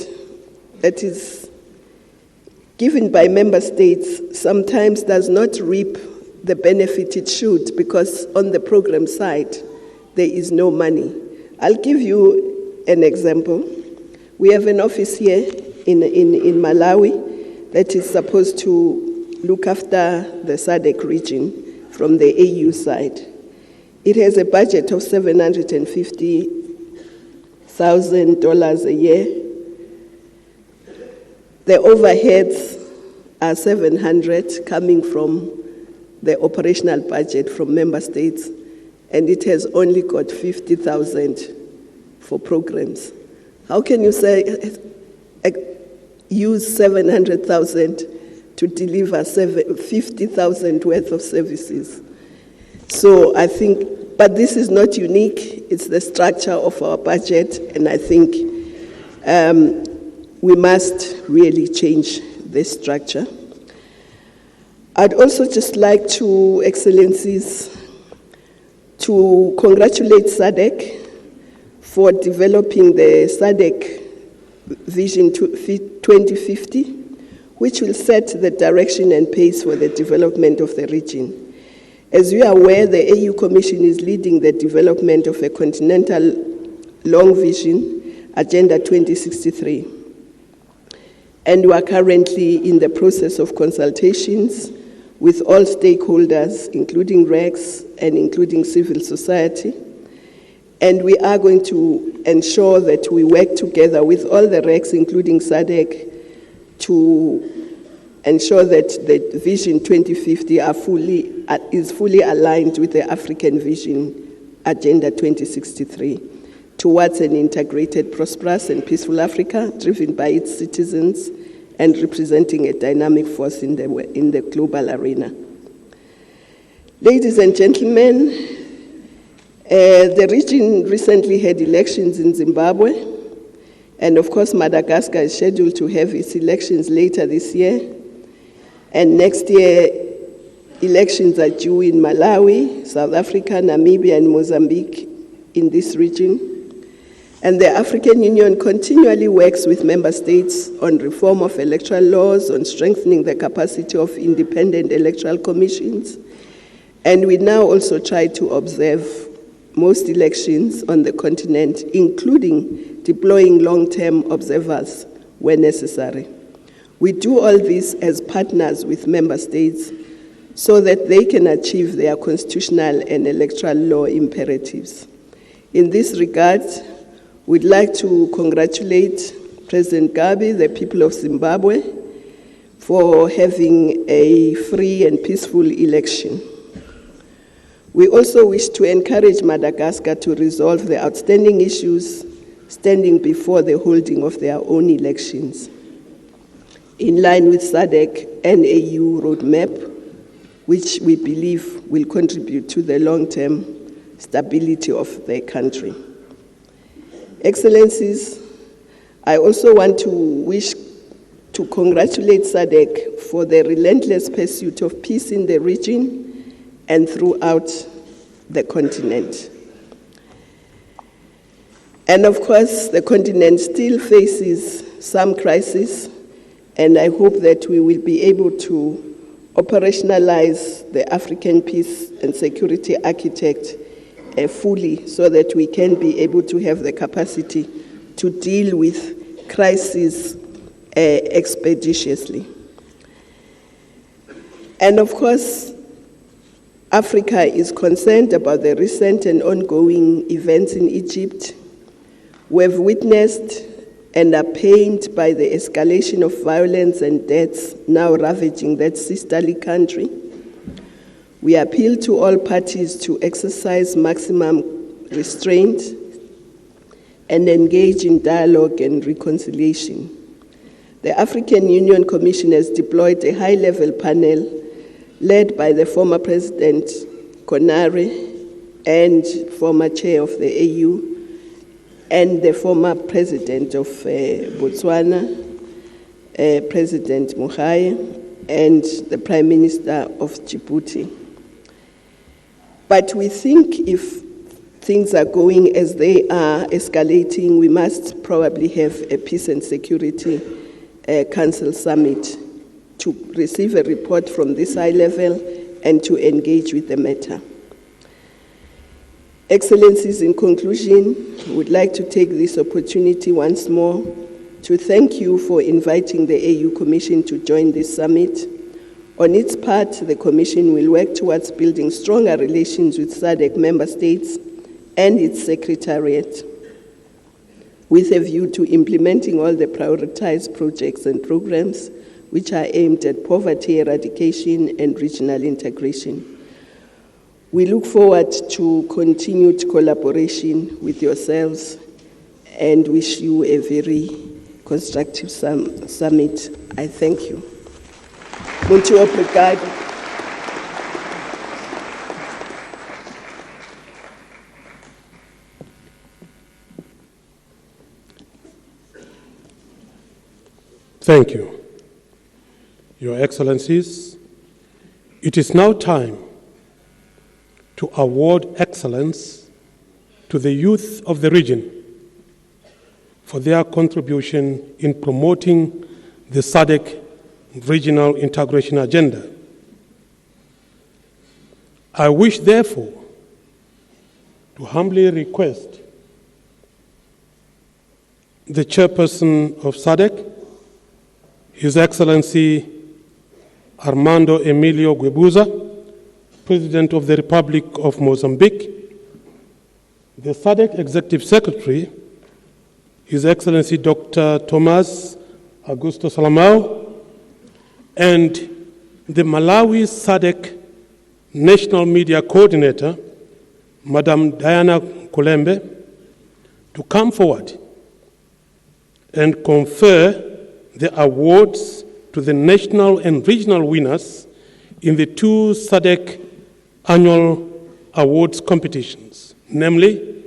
Speaker 4: that is given by member states sometimes does not reap the benefit it should, because on the program side, there is no money. I'll give you an example. We have an office here in Malawi that is supposed to look after the SADC region from the AU side. It has a budget of $750,000 a year. The overheads are 700 coming from the operational budget from member states and it has only got 50,000 for programs. How can you say use 700,000 to deliver 50,000 worth of services? So I think, but this is not unique. It's the structure of our budget, and I think we must really change this structure. I'd also just like to, Excellencies, to congratulate SADC for developing the SADC Vision 2050, which will set the direction and pace for the development of the region. As you are aware, the AU Commission is leading the development of a continental long vision, Agenda 2063. And we are currently in the process of consultations with all stakeholders, including RECs and including civil society. And we are going to ensure that we work together with all the RECs, including SADC, to ensure that the Vision 2050 is fully aligned with the African Vision Agenda 2063 towards an integrated, prosperous, and peaceful Africa driven by its citizens and representing a dynamic force in the global arena. Ladies and gentlemen, the region recently had elections in Zimbabwe, and of course Madagascar is scheduled to have its elections later this year. And next year, elections are due in Malawi, South Africa, Namibia, and Mozambique in this region. And the African Union continually works with member states on reform of electoral laws, on strengthening the capacity of independent electoral commissions. And we now also try to observe most elections on the continent, including deploying long-term observers where necessary. We do all this as partners with member states so that they can achieve their constitutional and electoral law imperatives. In this regard, we'd like to congratulate President Gabi, the people of Zimbabwe, for having a free and peaceful election. We also wish to encourage Madagascar to resolve the outstanding issues standing before the holding of their own elections, in line with SADC and AU roadmap, which we believe will contribute to the long-term stability of the country. Excellencies, I also want to wish to congratulate SADC for the relentless pursuit of peace in the region and throughout the continent. And of course, the continent still faces some crises, and I hope that we will be able to operationalize the African peace and security architect fully so that we can be able to have the capacity to deal with crises expeditiously. And of course, Africa is concerned about the recent and ongoing events in Egypt. We've witnessed and are pained by the escalation of violence and deaths now ravaging that sisterly country. We appeal to all parties to exercise maximum restraint and engage in dialogue and reconciliation. The African Union Commission has deployed a high-level panel led by the former President Konare and former chair of the AU, and the former president of Botswana, President Mugabe, and the Prime Minister of Djibouti. But we think if things are going as they are escalating, we must probably have a Peace and Security Council summit to receive a report from this high level and to engage with the matter. Excellencies, in conclusion, I would like to take this opportunity once more to thank you for inviting the AU Commission to join this summit. On its part, the Commission will work towards building stronger relations with SADC member states and its secretariat, with a view to implementing all the prioritized projects and programs which are aimed at poverty eradication and regional integration. We look forward to continued collaboration with yourselves and wish you a very constructive summit. I thank you. Muito obrigado.
Speaker 1: Thank you. Your Excellencies, it is now time to award excellence to the youth of the region for their contribution in promoting the SADC regional integration agenda. I wish, therefore, to humbly request the chairperson of SADC, His Excellency Armando Emilio Guebuza, President of the Republic of Mozambique, the SADC Executive Secretary, His Excellency Dr. Thomas Augusto Salamao, and the Malawi SADC National Media Coordinator, Madam Diana Kulembe, to come forward and confer the awards to the national and regional winners in the two SADC annual awards competitions, namely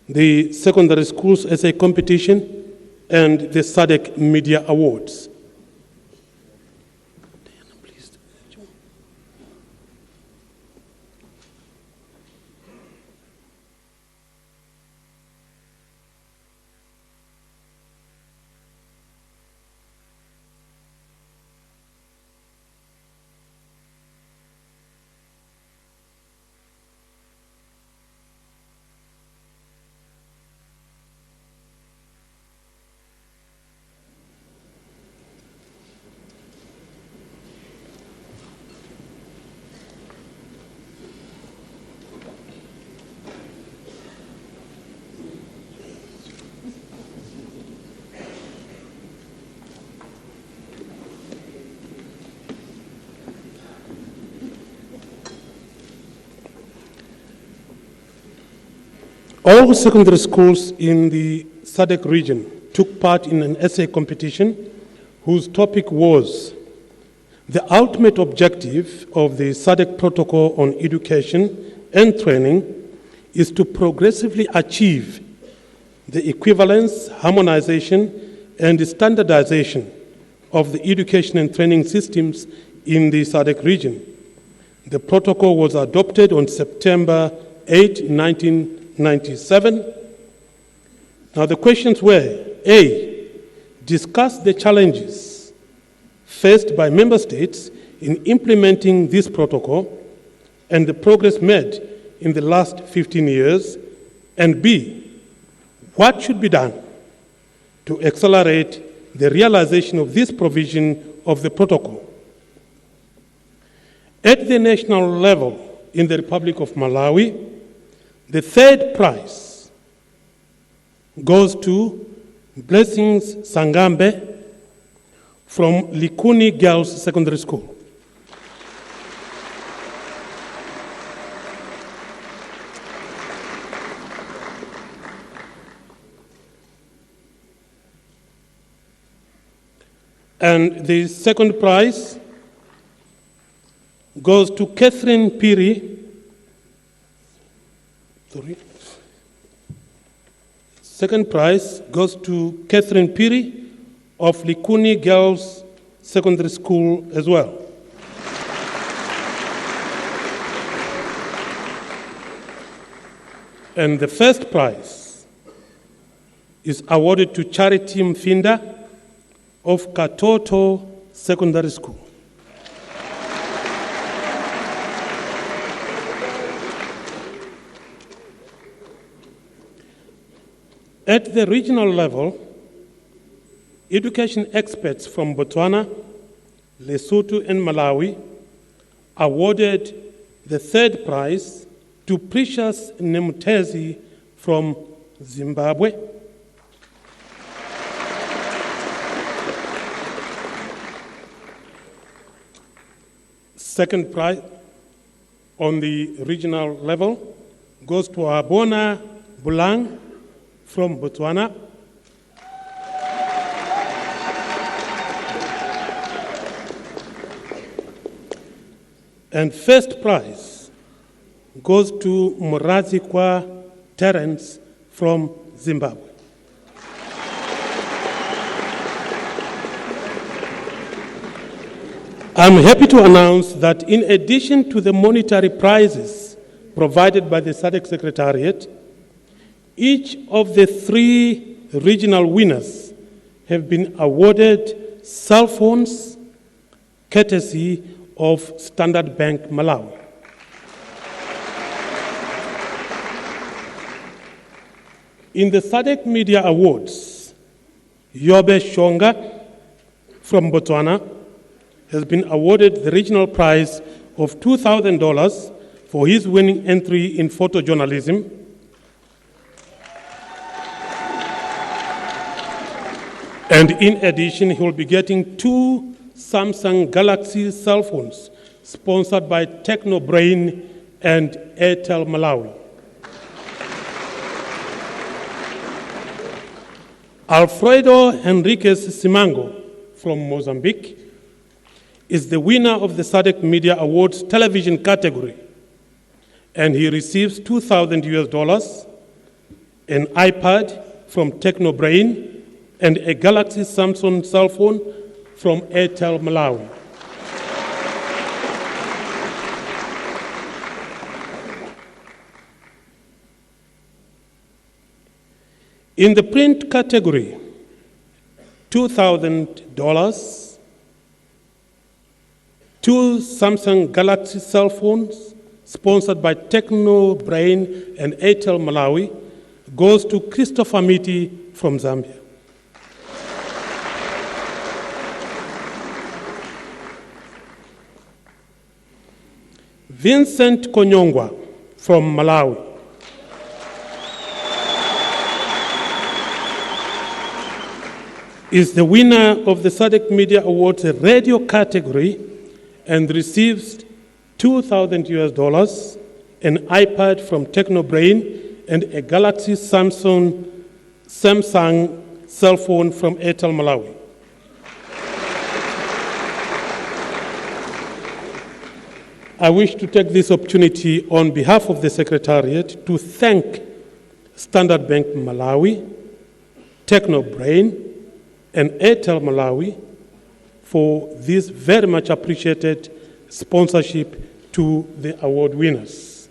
Speaker 1: the Secondary Schools Essay Competition and the SADC Media Awards. All secondary schools in the SADC region took part in an essay competition whose topic was the ultimate objective of the SADC Protocol on Education and Training is to progressively achieve the equivalence, harmonization, and standardization of the education and training systems in the SADC region. The protocol was adopted on September 8, 1997. Now the questions were, A, discuss the challenges faced by member states in implementing this protocol and the progress made in the last 15 years, and B, what should be done to accelerate the realization of this provision of the protocol. At the national level in the Republic of Malawi, the third prize goes to Blessings Sangambe from Likuni Girls Secondary School. And the second prize goes to Catherine Piri. Second prize goes to Catherine Piri of Likuni Girls Secondary School as well. And the first prize is awarded to Charity Mfinda of Katoto Secondary School. At the regional level, education experts from Botswana, Lesotho, and Malawi awarded the third prize to Precious Nemutezi from Zimbabwe. Second prize on the regional level goes to Abona Bulang from Botswana. And first prize goes to Murazikwa Terence from Zimbabwe. I'm happy to announce that in addition to the monetary prizes provided by the SADC Secretariat, each of the 3 regional winners have been awarded cell phones courtesy of Standard Bank Malawi. In the SADC Media Awards, Yobe Shonga from Botswana has been awarded the regional prize of $2,000 for his winning entry in photojournalism. And in addition, he will be getting 2 Samsung Galaxy cell phones sponsored by TechnoBrain and Airtel Malawi. Alfredo Henriquez Simango from Mozambique is the winner of the SADC Media Awards television category, and he receives $2,000, an iPad from TechnoBrain, and a Galaxy Samsung cell phone from Airtel Malawi. In the print category, $2,000, 2 Samsung Galaxy cell phones sponsored by TechnoBrain and Airtel Malawi goes to Christopher Miti from Zambia. Vincent Konyongwa from Malawi is the winner of the SADC Media Awards radio category and receives $2,000, an iPad from TechnoBrain, and a Galaxy Samsung cell phone from Airtel Malawi. I wish to take this opportunity on behalf of the Secretariat to thank Standard Bank Malawi, TechnoBrain, and Airtel Malawi for this very much appreciated sponsorship to the award winners.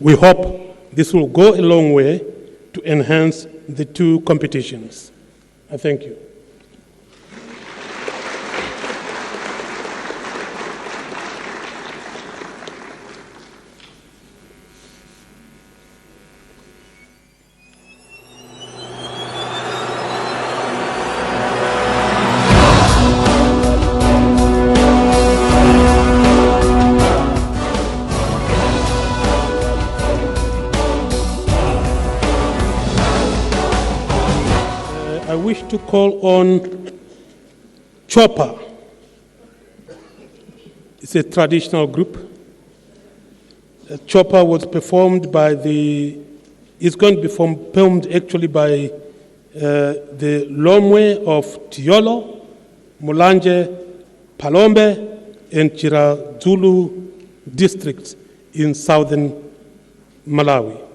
Speaker 1: We hope this will go a long way to enhance the 2 competitions. I thank you. I wish to call on Chopper. It's a traditional group. Chopper was performed by it's going to be performed actually by the Lilongwe of Tiolo, Mulanje, Palombe, and Chirazulu districts in southern Malawi.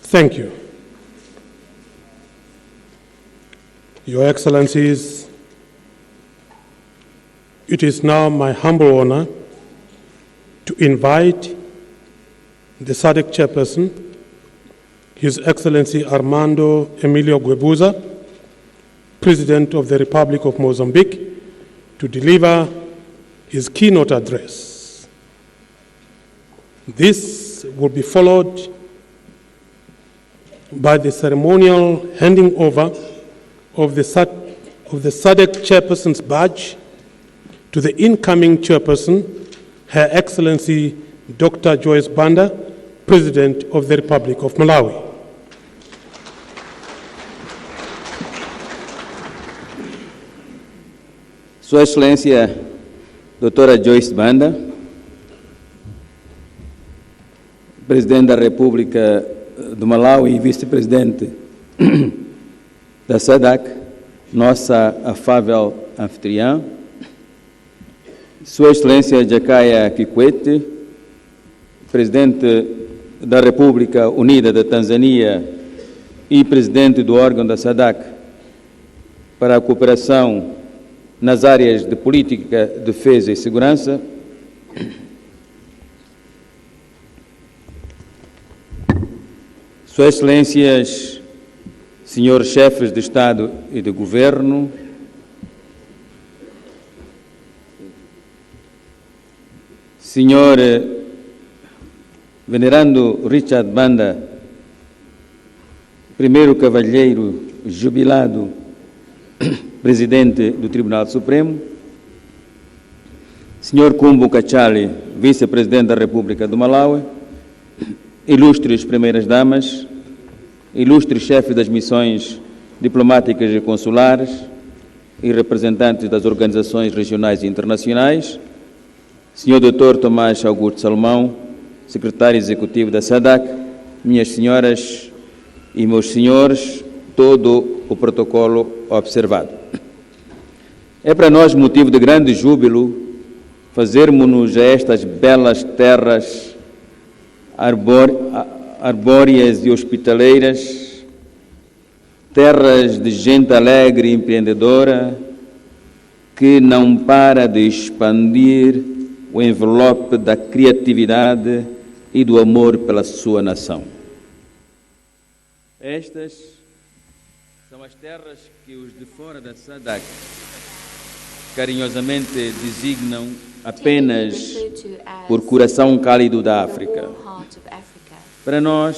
Speaker 1: Thank you. Your Excellencies, it is now my humble honor to invite the SADC Chairperson, His Excellency Armando Emilio Guebuza, President of the Republic of Mozambique, to deliver his keynote address. This will be followed by the ceremonial handing over of the SADC Chairperson's badge to the incoming Chairperson, Her Excellency Dr. Joyce Banda, President of the Republic of Malawi.
Speaker 5: Sua Excelência, Doutora Joyce Banda, Presidente da República do Malawi e Vice-Presidente da SADC, nossa afável anfitriã, Sua Excelência Jakaya Kikwete, Presidente da República Unida da Tanzânia e Presidente do órgão da SADC para a cooperação nas áreas de política, defesa e segurança, Suas Excelências, senhores chefes de Estado e de Governo, senhor venerando Richard Banda, primeiro cavalheiro jubilado, Presidente do Tribunal Supremo, senhor Kumbu Kachali, Vice-Presidente da República do Malawi, ilustres primeiras damas, ilustres chefes das missões diplomáticas e consulares e representantes das organizações regionais e internacionais, senhor Dr. Tomás Augusto Salomão, secretário executivo da SADC, minhas senhoras e meus senhores, todo o protocolo observado. É para nós motivo de grande júbilo fazermos-nos a estas belas terras arbóreas e hospitaleiras, terras de gente alegre e empreendedora que não para de expandir o envelope da criatividade e do amor pela sua nação. Estas são as terras que os de fora da SADC carinhosamente designam apenas por coração cálido da África. Para nós,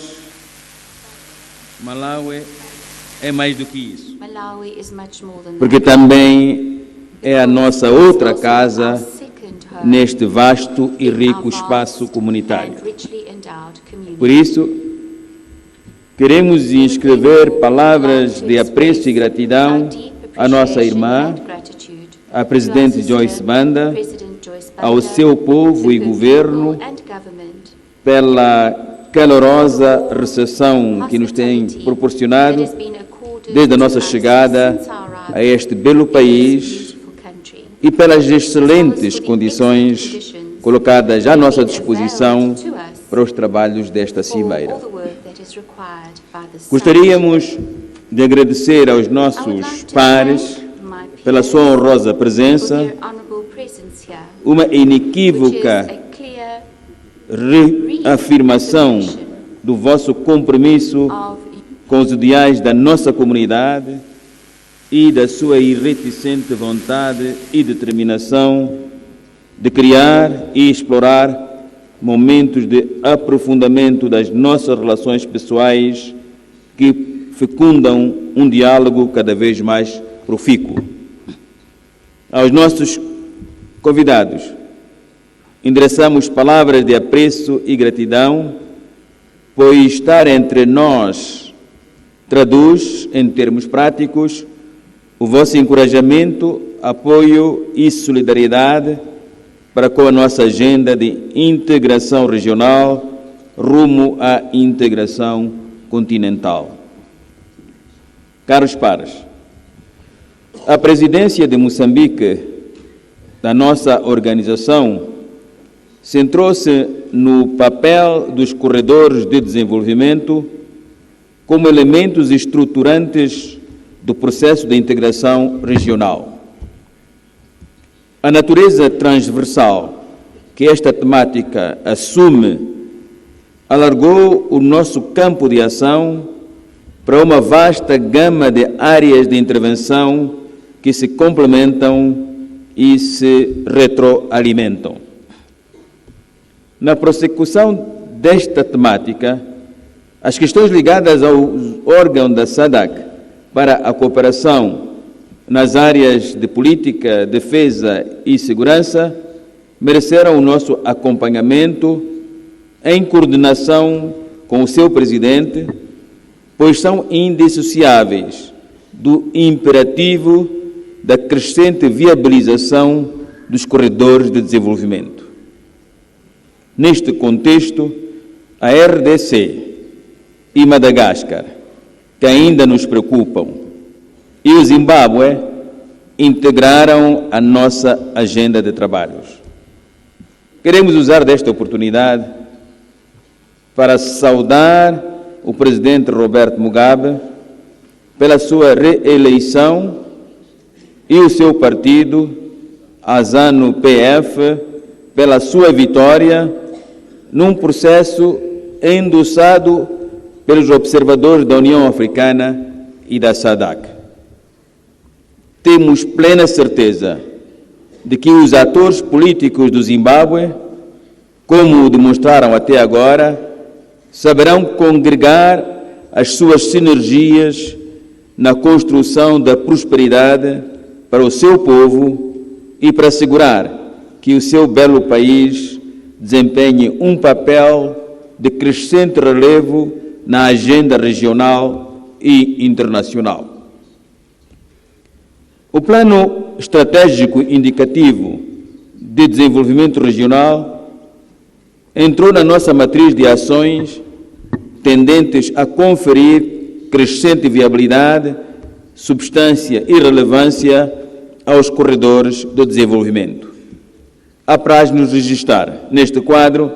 Speaker 5: Malawi é mais do que isso, porque também é a nossa outra casa neste vasto e rico espaço comunitário. Por isso, queremos inscrever palavras de apreço e gratidão à nossa irmã, a Presidente Joyce Banda, ao seu povo e governo, pela calorosa recepção que nos tem proporcionado desde a nossa chegada a este belo país e pelas excelentes condições colocadas à nossa disposição para os trabalhos desta cimeira. Gostaríamos de agradecer aos nossos pares pela sua honrosa presença, uma inequívoca reafirmação do vosso compromisso com os ideais da nossa comunidade e da sua irreticente vontade e determinação de criar e explorar momentos de aprofundamento das nossas relações pessoais que fecundam um diálogo cada vez mais profícuo. Aos nossos convidados, endereçamos palavras de apreço e gratidão, pois estar entre nós traduz, em termos práticos, o vosso encorajamento, apoio e solidariedade para com a nossa agenda de integração regional rumo à integração continental. Caros pares, a presidência de Moçambique da nossa organização centrou-se no papel dos corredores de desenvolvimento como elementos estruturantes do processo de integração regional. A natureza transversal que esta temática assume alargou o nosso campo de ação para uma vasta gama de áreas de intervenção que se complementam e se retroalimentam. Na prossecução desta temática, as questões ligadas ao órgão da SADC para a cooperação nas áreas de política, defesa e segurança mereceram o nosso acompanhamento em coordenação com o seu presidente, pois são indissociáveis do imperativo da crescente viabilização dos corredores de desenvolvimento. Neste contexto, a RDC e Madagascar, que ainda nos preocupam, e o Zimbábue integraram a nossa agenda de trabalhos. Queremos usar desta oportunidade para saudar o presidente Roberto Mugabe pela sua reeleição e o seu partido, a ZANU-PF, pela sua vitória num processo endossado pelos observadores da União Africana e da SADC. Temos plena certeza de que os atores políticos do Zimbábue, como demonstraram até agora, saberão congregar as suas sinergias na construção da prosperidade para o seu povo e para assegurar que o seu belo país desempenhe um papel de crescente relevo na agenda regional e internacional. O Plano Estratégico Indicativo de Desenvolvimento Regional entrou na nossa matriz de ações tendentes a conferir crescente viabilidade, substância e relevância aos corredores do desenvolvimento. Apraz-nos registrar, neste quadro,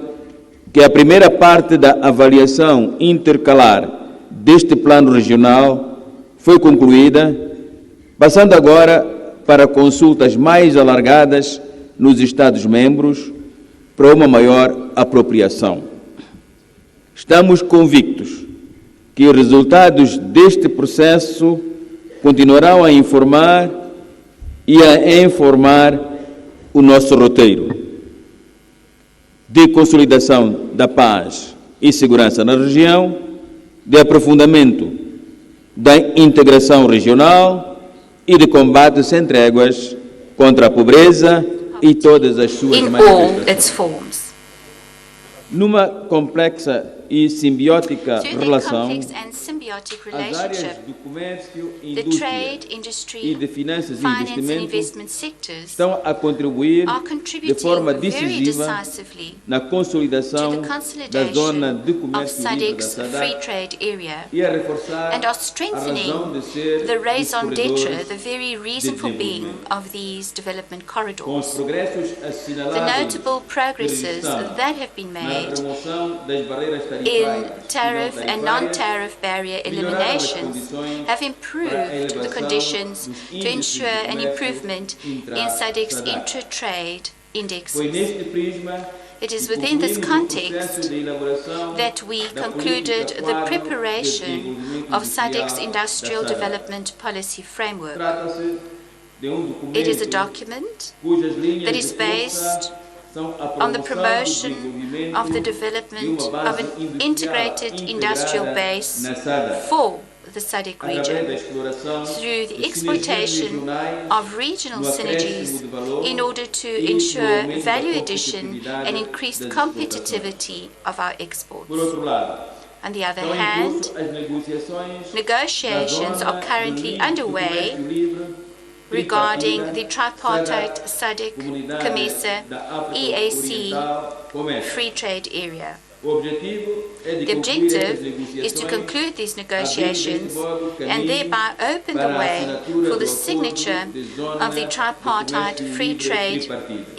Speaker 5: que a primeira parte da avaliação intercalar deste plano regional foi concluída, passando agora para consultas mais alargadas nos Estados-membros para uma maior apropriação. Estamos convictos que os resultados deste processo continuarão a informar e a informar o nosso roteiro de consolidação da paz e segurança na região, de aprofundamento da integração regional e de combate sem tréguas contra a pobreza e todas as suas manifestações. Numa complexa e simbiótica relação, as áreas do comércio, indústria e de finanças e investimentos estão a contribuir de forma decisiva na consolidação da zona de comércio livre da SADC e a reforçar a razão de ser com os progressos assinaláveis na remoção das barreiras
Speaker 6: in tariff and non-tariff barrier eliminations have improved the conditions to ensure an improvement in SADC's intra-trade indexes. It is within this context that we concluded the preparation of SADC's Industrial Development Policy Framework. It is a document that is based on the promotion of the development of an integrated industrial base for the SADC region through the exploitation of regional synergies in order to ensure value addition and increased competitivity of our exports. On the other hand, negotiations are currently underway regarding the tripartite SADC, COMESA, EAC free trade area. The objective is to conclude these negotiations and thereby open the way for the signature of the tripartite free trade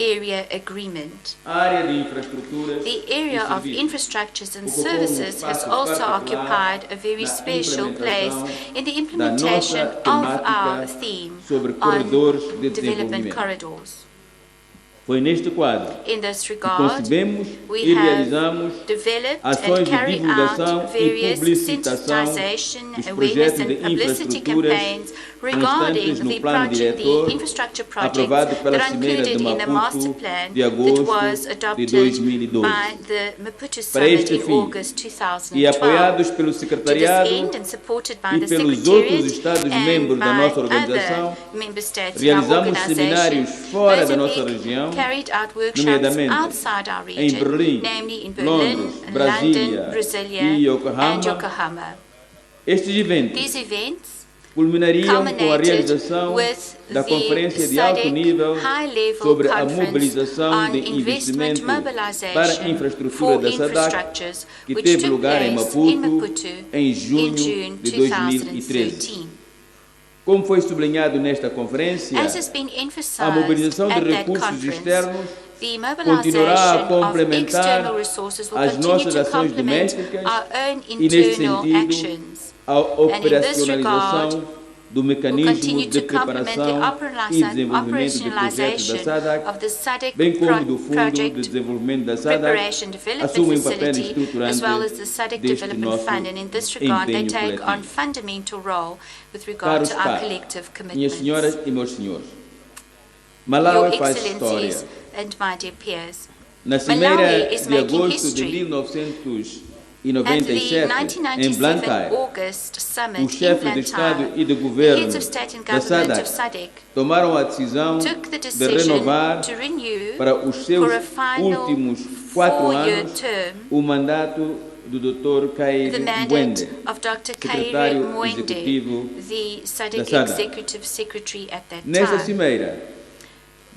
Speaker 6: area agreement. The area of infrastructures and services has also occupied a very special place in the implementation of our theme on development corridors.
Speaker 5: Foi neste quadro
Speaker 6: In this
Speaker 5: que
Speaker 6: regard,
Speaker 5: concebemos
Speaker 6: we
Speaker 5: e
Speaker 6: have
Speaker 5: realizamos
Speaker 6: developed
Speaker 5: ações
Speaker 6: and
Speaker 5: de
Speaker 6: carried
Speaker 5: divulgação
Speaker 6: out
Speaker 5: e
Speaker 6: various
Speaker 5: publicitação
Speaker 6: sensitization,
Speaker 5: dos
Speaker 6: awareness
Speaker 5: projetos de
Speaker 6: and publicity
Speaker 5: infraestruturas
Speaker 6: campaigns regarding
Speaker 5: constantes no
Speaker 6: the
Speaker 5: plano diretor
Speaker 6: infrastructure projects
Speaker 5: aprovado pela
Speaker 6: that are
Speaker 5: Cimeira
Speaker 6: included
Speaker 5: de
Speaker 6: in the master
Speaker 5: Maputo
Speaker 6: plan
Speaker 5: de
Speaker 6: that was
Speaker 5: agosto de
Speaker 6: adopted
Speaker 5: 2012.
Speaker 6: by the Maputo
Speaker 5: Para
Speaker 6: Summit
Speaker 5: este
Speaker 6: in
Speaker 5: fim,
Speaker 6: August
Speaker 5: e
Speaker 6: 2012.
Speaker 5: apoiados pelo
Speaker 6: To this
Speaker 5: secretariado
Speaker 6: end and supported by
Speaker 5: e
Speaker 6: the
Speaker 5: pelos
Speaker 6: Secretariat
Speaker 5: outros Estados-membros
Speaker 6: and
Speaker 5: da
Speaker 6: by
Speaker 5: nossa organização,
Speaker 6: other member states in our
Speaker 5: realizamos seminários
Speaker 6: organization,
Speaker 5: fora da
Speaker 6: Mozambique
Speaker 5: nossa região,
Speaker 6: carried out workshops
Speaker 5: nomeadamente
Speaker 6: outside our
Speaker 5: em
Speaker 6: region,
Speaker 5: Berlim,
Speaker 6: namely in Berlin,
Speaker 5: Londres,
Speaker 6: London,
Speaker 5: Brasília
Speaker 6: Brasilia,
Speaker 5: e Yokohama.
Speaker 6: and Yokohama.
Speaker 5: Estes eventos
Speaker 6: These events
Speaker 5: culminariam com a
Speaker 6: culminated
Speaker 5: realização
Speaker 6: with
Speaker 5: da
Speaker 6: the
Speaker 5: Conferência de Alto
Speaker 6: SADC
Speaker 5: Nível
Speaker 6: High-Level
Speaker 5: sobre a
Speaker 6: Conference
Speaker 5: mobilização
Speaker 6: on
Speaker 5: de
Speaker 6: Investment
Speaker 5: investimento para a
Speaker 6: Mobilization
Speaker 5: infraestrutura
Speaker 6: for
Speaker 5: da SADC,
Speaker 6: Infrastructures,
Speaker 5: que
Speaker 6: which
Speaker 5: teve
Speaker 6: took
Speaker 5: lugar em
Speaker 6: place in
Speaker 5: Maputo em
Speaker 6: in
Speaker 5: junho
Speaker 6: June
Speaker 5: de 2013.
Speaker 6: 2013.
Speaker 5: Como foi sublinhado nesta conferência,
Speaker 6: As has been
Speaker 5: a
Speaker 6: emphasized
Speaker 5: mobilização de
Speaker 6: at that
Speaker 5: recursos
Speaker 6: conference,
Speaker 5: externos
Speaker 6: the
Speaker 5: continuará a
Speaker 6: mobilization of
Speaker 5: complementar
Speaker 6: external resources will
Speaker 5: as
Speaker 6: continue
Speaker 5: nossas
Speaker 6: to
Speaker 5: ações
Speaker 6: complement
Speaker 5: domésticas
Speaker 6: our own
Speaker 5: e, neste
Speaker 6: internal
Speaker 5: sentido,
Speaker 6: actions.
Speaker 5: a
Speaker 6: And in this regard,
Speaker 5: operacionalização do
Speaker 6: will
Speaker 5: mecanismo
Speaker 6: continue
Speaker 5: de
Speaker 6: to complement the
Speaker 5: preparação e desenvolvimento de projetos da
Speaker 6: operationalization
Speaker 5: SADC,
Speaker 6: of the SADC
Speaker 5: bem como do Fundo de
Speaker 6: Project
Speaker 5: Desenvolvimento da
Speaker 6: Preparation
Speaker 5: SADC,
Speaker 6: Development
Speaker 5: assumem um papel
Speaker 6: Facility,
Speaker 5: estruturante
Speaker 6: as well as the SADC
Speaker 5: deste
Speaker 6: Development
Speaker 5: nosso
Speaker 6: Fund, and in this regard they
Speaker 5: empenho
Speaker 6: take on
Speaker 5: coletivo.
Speaker 6: fundamental role with regard
Speaker 5: Caros
Speaker 6: to our
Speaker 5: pares,
Speaker 6: collective
Speaker 5: minhas
Speaker 6: commitments.
Speaker 5: senhoras e meus senhores,
Speaker 6: Your
Speaker 5: Malawi faz
Speaker 6: Excellencies
Speaker 5: história.
Speaker 6: and my dear peers,
Speaker 5: Na
Speaker 6: Malawi
Speaker 5: Cimeira
Speaker 6: is
Speaker 5: de
Speaker 6: making
Speaker 5: agosto de
Speaker 6: history. At the
Speaker 5: 1997, em
Speaker 6: 1997
Speaker 5: Blantyre,
Speaker 6: August Summit
Speaker 5: os
Speaker 6: in
Speaker 5: chefes de Estado
Speaker 6: Blantyre,
Speaker 5: e de
Speaker 6: the
Speaker 5: Governo
Speaker 6: heads of state and
Speaker 5: da
Speaker 6: government of
Speaker 5: SADC
Speaker 6: SADC
Speaker 5: tomaram a decisão
Speaker 6: took the
Speaker 5: de
Speaker 6: decision
Speaker 5: renovar
Speaker 6: to renew
Speaker 5: para os seus
Speaker 6: for a final
Speaker 5: últimos 4
Speaker 6: four-year
Speaker 5: anos
Speaker 6: term
Speaker 5: o mandato do Dr.
Speaker 6: the
Speaker 5: Kairi
Speaker 6: mandate
Speaker 5: Mwende,
Speaker 6: of Dr. Kairi
Speaker 5: secretário
Speaker 6: Mwende,
Speaker 5: executivo
Speaker 6: the
Speaker 5: da
Speaker 6: SADC
Speaker 5: SADC.
Speaker 6: executive secretary at that
Speaker 5: Nesta
Speaker 6: time.
Speaker 5: cimeira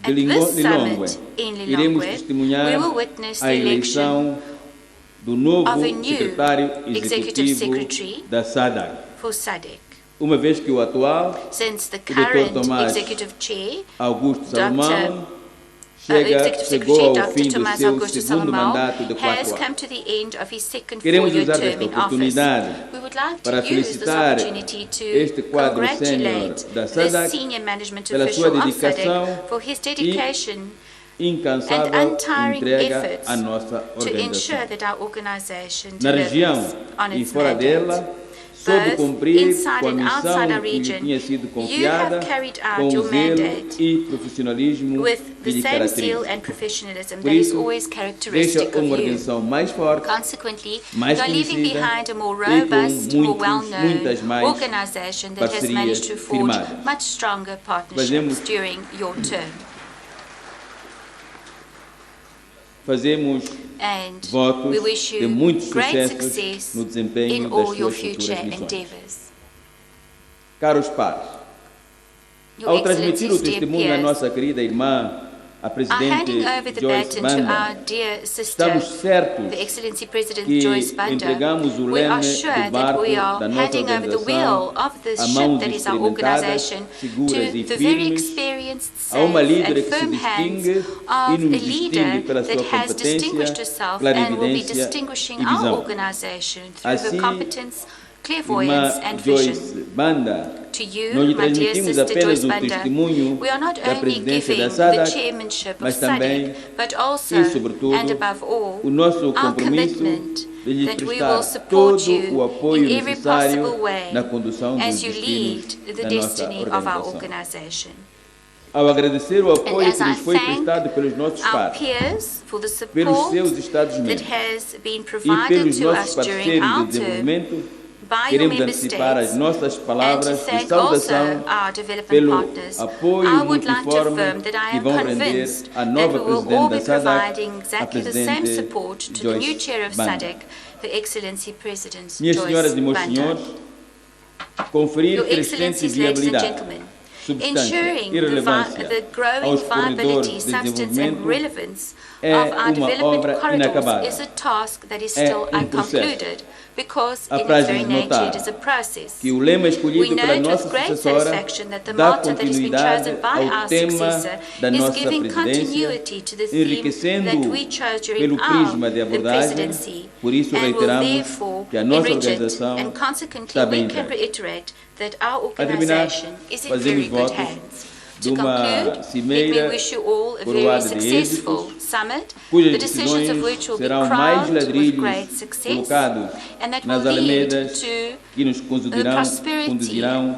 Speaker 5: de
Speaker 6: At this
Speaker 5: Lilongwe,
Speaker 6: summit in
Speaker 5: iremos
Speaker 6: Lilongwe,
Speaker 5: testemunhar
Speaker 6: we will witness
Speaker 5: a
Speaker 6: the election
Speaker 5: eleição do novo
Speaker 6: of a new
Speaker 5: secretário
Speaker 6: executive
Speaker 5: executivo
Speaker 6: secretary
Speaker 5: da SADC,
Speaker 6: for SADC.
Speaker 5: uma vez que o atual,
Speaker 6: Since the
Speaker 5: Dr.
Speaker 6: current
Speaker 5: Tomás
Speaker 6: executive chair,
Speaker 5: Augusto Salomão,
Speaker 6: Executive
Speaker 5: chegou
Speaker 6: Secretary
Speaker 5: ao fim
Speaker 6: Dr.
Speaker 5: do
Speaker 6: Tomás
Speaker 5: seu
Speaker 6: Augusto
Speaker 5: segundo
Speaker 6: Salomão
Speaker 5: mandato de 4
Speaker 6: has come
Speaker 5: anos.
Speaker 6: to the end of his second
Speaker 5: Queremos
Speaker 6: four-year
Speaker 5: usar
Speaker 6: term
Speaker 5: esta
Speaker 6: in office.
Speaker 5: oportunidade
Speaker 6: We would like
Speaker 5: para
Speaker 6: to use this
Speaker 5: felicitar
Speaker 6: opportunity to
Speaker 5: este quadro
Speaker 6: congratulate
Speaker 5: sénior da
Speaker 6: the
Speaker 5: SADC
Speaker 6: senior management
Speaker 5: pela
Speaker 6: official
Speaker 5: sua
Speaker 6: of
Speaker 5: dedicação
Speaker 6: SADC for his dedication
Speaker 5: incansável
Speaker 6: and untiring
Speaker 5: entrega
Speaker 6: efforts
Speaker 5: à nossa
Speaker 6: to ensure
Speaker 5: organização.
Speaker 6: that our organization
Speaker 5: Na região
Speaker 6: delivers on
Speaker 5: e
Speaker 6: its
Speaker 5: fora
Speaker 6: mandate.
Speaker 5: dela, soube
Speaker 6: Both
Speaker 5: cumprir
Speaker 6: inside
Speaker 5: com a
Speaker 6: and outside
Speaker 5: missão
Speaker 6: our
Speaker 5: que lhe
Speaker 6: region,
Speaker 5: tinha sido
Speaker 6: you
Speaker 5: confiada
Speaker 6: have carried out
Speaker 5: com
Speaker 6: your
Speaker 5: o zelo
Speaker 6: mandate
Speaker 5: e profissionalismo
Speaker 6: with
Speaker 5: que
Speaker 6: the
Speaker 5: lhe
Speaker 6: same zeal
Speaker 5: caracteriza.
Speaker 6: and professionalism
Speaker 5: Por
Speaker 6: that is
Speaker 5: isso,
Speaker 6: always
Speaker 5: deixa
Speaker 6: characteristic of
Speaker 5: uma
Speaker 6: you.
Speaker 5: organização mais forte,
Speaker 6: Consequently,
Speaker 5: mais
Speaker 6: you are leaving
Speaker 5: conhecida
Speaker 6: behind a more
Speaker 5: e com
Speaker 6: robust, more
Speaker 5: muitas
Speaker 6: well-known
Speaker 5: mais
Speaker 6: organization that has
Speaker 5: parcerias
Speaker 6: managed to forge
Speaker 5: firmadas.
Speaker 6: much stronger partnerships
Speaker 5: Fazemos-
Speaker 6: during your term.
Speaker 5: fazemos
Speaker 6: And
Speaker 5: votos
Speaker 6: we wish
Speaker 5: de
Speaker 6: you
Speaker 5: muitos
Speaker 6: great
Speaker 5: sucessos
Speaker 6: success
Speaker 5: no desempenho
Speaker 6: in
Speaker 5: das
Speaker 6: all your
Speaker 5: suas
Speaker 6: future
Speaker 5: futuras missões.
Speaker 6: endeavors.
Speaker 5: Caros pares,
Speaker 6: Your
Speaker 5: ao transmitir o
Speaker 6: Excellencies, dear
Speaker 5: testemunho à
Speaker 6: peers,
Speaker 5: nossa querida irmã, a
Speaker 6: are
Speaker 5: Presidente
Speaker 6: handing over the
Speaker 5: Joyce
Speaker 6: baton to our
Speaker 5: Banda,
Speaker 6: dear sister,
Speaker 5: estamos certos
Speaker 6: the Excellency President
Speaker 5: que
Speaker 6: Joyce Banda.
Speaker 5: entregamos o
Speaker 6: We are
Speaker 5: leme
Speaker 6: sure
Speaker 5: do
Speaker 6: that
Speaker 5: barco
Speaker 6: we are
Speaker 5: da nossa
Speaker 6: handing over the
Speaker 5: organização
Speaker 6: wheel of this
Speaker 5: a
Speaker 6: ship
Speaker 5: mãos
Speaker 6: that is our
Speaker 5: experimentadas,
Speaker 6: organization
Speaker 5: seguras
Speaker 6: to
Speaker 5: e
Speaker 6: the very
Speaker 5: firmes,
Speaker 6: experienced,
Speaker 5: a uma
Speaker 6: safe
Speaker 5: líder
Speaker 6: and
Speaker 5: que se
Speaker 6: firm hands
Speaker 5: distingue e
Speaker 6: of a
Speaker 5: nos
Speaker 6: leader
Speaker 5: distingue pela
Speaker 6: that
Speaker 5: sua
Speaker 6: has distinguished
Speaker 5: competência,
Speaker 6: herself and will be
Speaker 5: clarividência
Speaker 6: distinguishing
Speaker 5: e
Speaker 6: our
Speaker 5: visão.
Speaker 6: organization through her
Speaker 5: Assim,
Speaker 6: competence,
Speaker 5: Irmã
Speaker 6: clairvoyance and
Speaker 5: Joyce
Speaker 6: vision.
Speaker 5: Banda,
Speaker 6: To you,
Speaker 5: não lhe
Speaker 6: my dear
Speaker 5: transmitimos
Speaker 6: sister
Speaker 5: apenas
Speaker 6: Joyce
Speaker 5: o
Speaker 6: Banda,
Speaker 5: testemunho
Speaker 6: we are not
Speaker 5: da
Speaker 6: only
Speaker 5: presidência
Speaker 6: giving
Speaker 5: da
Speaker 6: the
Speaker 5: SADC,
Speaker 6: chairmanship of
Speaker 5: mas também
Speaker 6: SADC, but also,
Speaker 5: e sobretudo
Speaker 6: and above all,
Speaker 5: o nosso
Speaker 6: our
Speaker 5: compromisso
Speaker 6: commitment
Speaker 5: de lhe
Speaker 6: that we will
Speaker 5: prestar
Speaker 6: support
Speaker 5: todo o
Speaker 6: you
Speaker 5: apoio
Speaker 6: in every
Speaker 5: necessário
Speaker 6: possible way
Speaker 5: na condução dos
Speaker 6: as you lead
Speaker 5: destinos
Speaker 6: the
Speaker 5: da nossa
Speaker 6: destiny of our
Speaker 5: organização.
Speaker 6: organization.
Speaker 5: Ao agradecer o apoio
Speaker 6: as
Speaker 5: que
Speaker 6: I
Speaker 5: nos foi
Speaker 6: thank
Speaker 5: prestado pelos nossos
Speaker 6: Our
Speaker 5: pares,
Speaker 6: peers for the
Speaker 5: pelos
Speaker 6: support
Speaker 5: seus
Speaker 6: that
Speaker 5: Estados-membros
Speaker 6: has been
Speaker 5: e
Speaker 6: provided
Speaker 5: pelos
Speaker 6: to
Speaker 5: nossos
Speaker 6: us during
Speaker 5: parceiros
Speaker 6: our
Speaker 5: de
Speaker 6: term
Speaker 5: desenvolvimento,
Speaker 6: by your
Speaker 5: queremos
Speaker 6: member
Speaker 5: antecipar as
Speaker 6: states
Speaker 5: nossas
Speaker 6: and to
Speaker 5: palavras de
Speaker 6: thank also
Speaker 5: saudação
Speaker 6: our development
Speaker 5: pelo
Speaker 6: partners.
Speaker 5: apoio
Speaker 6: I would like to
Speaker 5: multiforme
Speaker 6: affirm that I
Speaker 5: que
Speaker 6: am
Speaker 5: vão render
Speaker 6: convinced
Speaker 5: à
Speaker 6: that
Speaker 5: nova
Speaker 6: we will all
Speaker 5: Presidente
Speaker 6: be
Speaker 5: da SADC,
Speaker 6: providing
Speaker 5: a
Speaker 6: exactly the same
Speaker 5: Presidente
Speaker 6: support to the new
Speaker 5: Joyce
Speaker 6: chair of
Speaker 5: Banda.
Speaker 6: SADC, the Excellency President
Speaker 5: Minhas
Speaker 6: Joyce
Speaker 5: senhoras e meus
Speaker 6: Banda.
Speaker 5: senhores, conferir
Speaker 6: Your
Speaker 5: crescente
Speaker 6: Excellencies, ladies and
Speaker 5: viabilidade
Speaker 6: gentlemen, Ensuring the
Speaker 5: irrelevância
Speaker 6: growing
Speaker 5: aos corredores
Speaker 6: viability,
Speaker 5: de
Speaker 6: substance and
Speaker 5: desenvolvimento
Speaker 6: relevance
Speaker 5: é
Speaker 6: of our
Speaker 5: uma
Speaker 6: development
Speaker 5: obra
Speaker 6: corridors
Speaker 5: inacabada.
Speaker 6: is a task that is
Speaker 5: É
Speaker 6: still
Speaker 5: processo.
Speaker 6: unconcluded, because in its
Speaker 5: Apraz-nos
Speaker 6: very nature
Speaker 5: notar
Speaker 6: it is a process.
Speaker 5: que o lema
Speaker 6: We
Speaker 5: escolhido pela
Speaker 6: note
Speaker 5: nossa
Speaker 6: with great
Speaker 5: sucessora
Speaker 6: satisfaction that the
Speaker 5: dá
Speaker 6: motto that has been
Speaker 5: continuidade
Speaker 6: chosen by
Speaker 5: ao
Speaker 6: our
Speaker 5: tema
Speaker 6: successor
Speaker 5: da
Speaker 6: is
Speaker 5: nossa
Speaker 6: giving
Speaker 5: presidência,
Speaker 6: continuity to the theme
Speaker 5: enriquecendo
Speaker 6: that we chose during
Speaker 5: pelo prisma de
Speaker 6: the
Speaker 5: abordagem.
Speaker 6: presidency,
Speaker 5: Por isso
Speaker 6: and will
Speaker 5: reiteramos
Speaker 6: therefore
Speaker 5: que a nossa
Speaker 6: enrich it,
Speaker 5: organização
Speaker 6: and consequently
Speaker 5: está bem
Speaker 6: we can
Speaker 5: entregue.
Speaker 6: reiterate that our
Speaker 5: A terminar,
Speaker 6: organization is in
Speaker 5: fazemos
Speaker 6: very good
Speaker 5: votos
Speaker 6: hands.
Speaker 5: de
Speaker 6: To
Speaker 5: uma
Speaker 6: conclude, let me
Speaker 5: cimeira
Speaker 6: wish you all a very
Speaker 5: coroada de
Speaker 6: successful
Speaker 5: êxitos,
Speaker 6: summit,
Speaker 5: cujas
Speaker 6: the decisions of which will be
Speaker 5: serão mais
Speaker 6: crowned with
Speaker 5: ladrilhos
Speaker 6: great success,
Speaker 5: colocados
Speaker 6: and that will
Speaker 5: nas
Speaker 6: lead
Speaker 5: alamedas
Speaker 6: to
Speaker 5: que nos
Speaker 6: prosperity
Speaker 5: conduzirão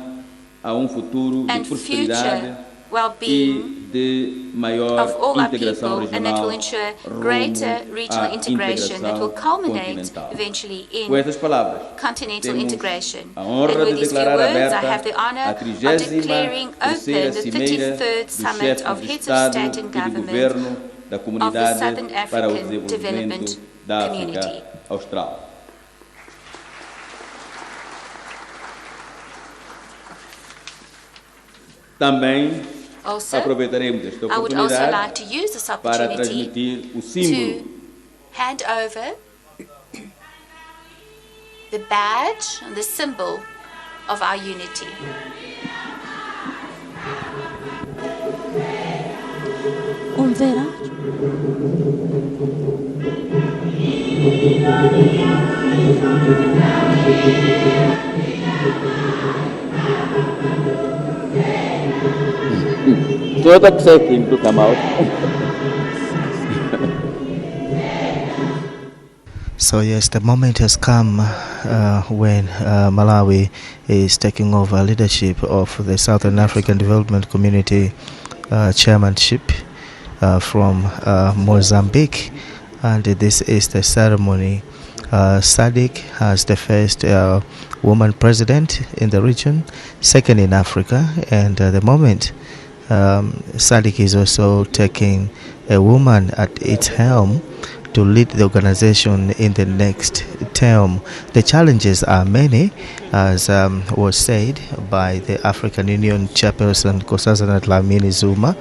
Speaker 5: a futuro de
Speaker 6: and
Speaker 5: prosperidade
Speaker 6: future well-being
Speaker 5: e de maior
Speaker 6: of all our
Speaker 5: integração
Speaker 6: people, and that will
Speaker 5: regional
Speaker 6: ensure
Speaker 5: rumo
Speaker 6: greater regional
Speaker 5: à
Speaker 6: integration that will
Speaker 5: integração
Speaker 6: culminate
Speaker 5: continental.
Speaker 6: eventually
Speaker 5: Com
Speaker 6: in
Speaker 5: estas palavras,
Speaker 6: continental
Speaker 5: temos
Speaker 6: integration.
Speaker 5: a honra
Speaker 6: And with
Speaker 5: de
Speaker 6: these few
Speaker 5: declarar
Speaker 6: words, I
Speaker 5: aberta
Speaker 6: have the honor
Speaker 5: a
Speaker 6: of
Speaker 5: 33ª
Speaker 6: declaring open the
Speaker 5: cimeira
Speaker 6: 33rd
Speaker 5: dos
Speaker 6: Summit
Speaker 5: chefes
Speaker 6: of
Speaker 5: de
Speaker 6: Heads of
Speaker 5: Estado
Speaker 6: State
Speaker 5: e
Speaker 6: and
Speaker 5: de
Speaker 6: Government
Speaker 5: Governo da
Speaker 6: of the
Speaker 5: Comunidade
Speaker 6: Southern
Speaker 5: para o
Speaker 6: African Development
Speaker 5: Desenvolvimento da
Speaker 6: Community.
Speaker 5: África Austral. Também
Speaker 6: Also,
Speaker 5: aproveitaremos esta
Speaker 6: I would also
Speaker 5: oportunidade
Speaker 6: like to use this
Speaker 5: para
Speaker 6: opportunity
Speaker 5: transmitir o símbolo
Speaker 6: to hand over the badge and the symbol of our unity.
Speaker 7: Vera.
Speaker 5: Toda accepting to come out.
Speaker 8: So yes, the moment has come when Malawi is taking over leadership of the Southern African Development Community chairmanship from Mozambique, and this is the ceremony. SADC has the first woman president in the region, second in Africa, and at the moment SADC is also taking a woman at its helm to lead the organization in the next term. The challenges are many, as was said by the African Union chairperson, Dlamini-Zuma,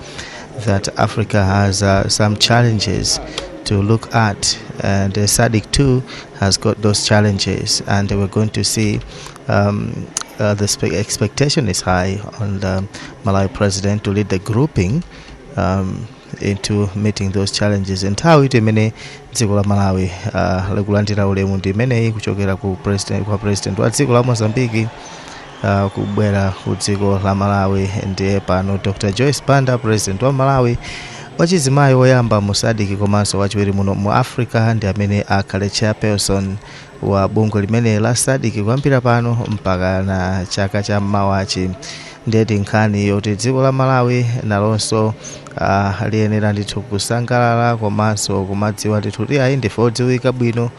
Speaker 8: that Africa has some challenges to look at, and SADC too has got those challenges, and we're going to see the expectation is high on the Malawi president to lead the grouping into meeting those challenges. Nthawi imene dziko la Malawi likulandira ulemu ndi imeneyi kuchokera kwa president wa dziko la Mozambique kubwera ku dziko la Malawi. Ndiye pano Dr. Joyce Banda, president wa Malawi, wachizimayi woyamba mu SADC komanso wachiwiri muno mu Africa, ndi amene akhale chairperson wa bungwe limene la SADC kuyambira pano mpaka na chaka cha Mawachi. Ndeti nkhani yoti dziko la Malawi nalonso liyenera ndithu kusangalala komanso kumadziwa ndithu kuti ayi ndife odziwika bwino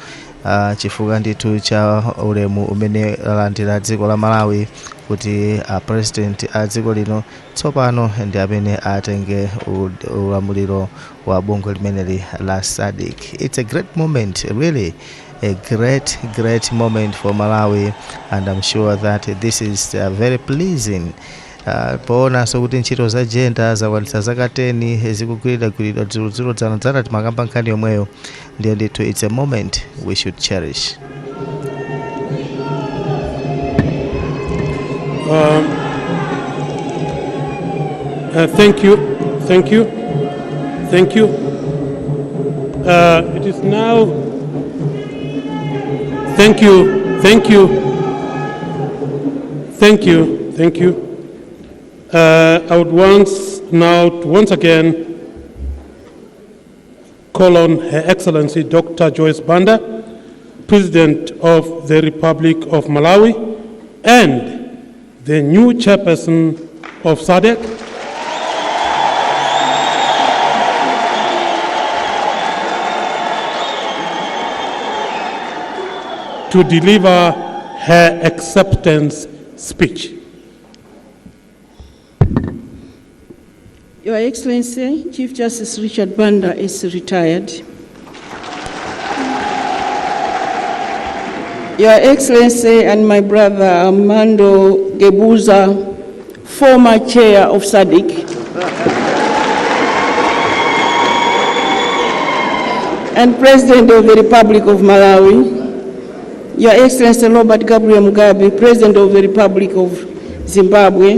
Speaker 8: chifukwa ndithu cha ulemu umene lalandira dziko la Malawi, kuti president a dziko lino tsopano ndi amene atenge ulamuliro wa bungwe limeneli la SADC. It's a great moment, really a great moment for Malawi, and I'm sure that this is very pleasing. Poona so kuti ntchito za agenda zakwanitsa zaka 10 zikugwiridwa dzulo dzana timakamba nkhani yomweyo, ndiye ndithu it's a moment we should cherish.
Speaker 1: Thank you. It is now. Thank you. I would once again call on Her Excellency Dr. Joyce Banda, President of the Republic of Malawi, and the new chairperson of SADC, to deliver her acceptance speech.
Speaker 3: Your Excellency, Chief Justice Richard Banda is retired. Your Excellency and my brother Armando Gebuza former chair of SADC, and President of the Republic of Malawi, Your Excellency Robert Gabriel Mugabe, President of the Republic of Zimbabwe,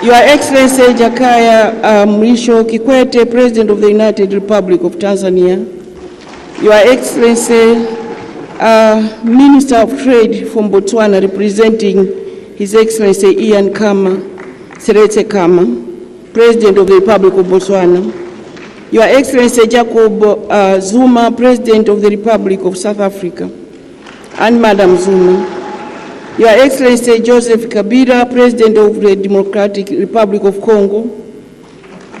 Speaker 3: Your Excellency Jakaya Mrisho Kikwete, President of the United Republic of Tanzania, Your Excellency Minister of Trade from Botswana, representing His Excellency Ian Khama Seretse Khama, President of the Republic of Botswana, Your Excellency Jacob Zuma, President of the Republic of South Africa, and Madam Zuma, Your Excellency Joseph Kabila, President of the Democratic Republic of Congo,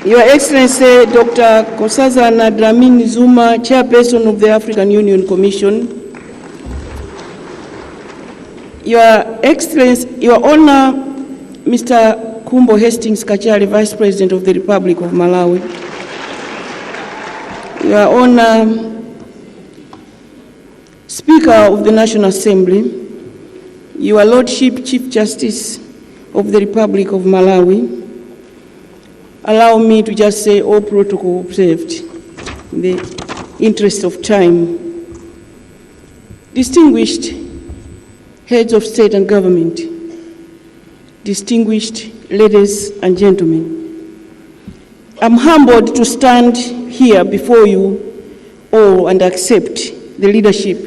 Speaker 3: Your Excellency Dr. Nkosazana Dlamini-Zuma, Chairperson of the African Union Commission, Your Excellency, Your Honor, Mr. Kumbo Hastings Kachari, Vice President of the Republic of Malawi, Your Honor, Speaker of the National Assembly, Your Lordship, Chief Justice of the Republic of Malawi, allow me to just say all protocol observed in the interest of time. Distinguished heads of state and government, distinguished ladies and gentlemen, I'm humbled to stand here before you all and accept the leadership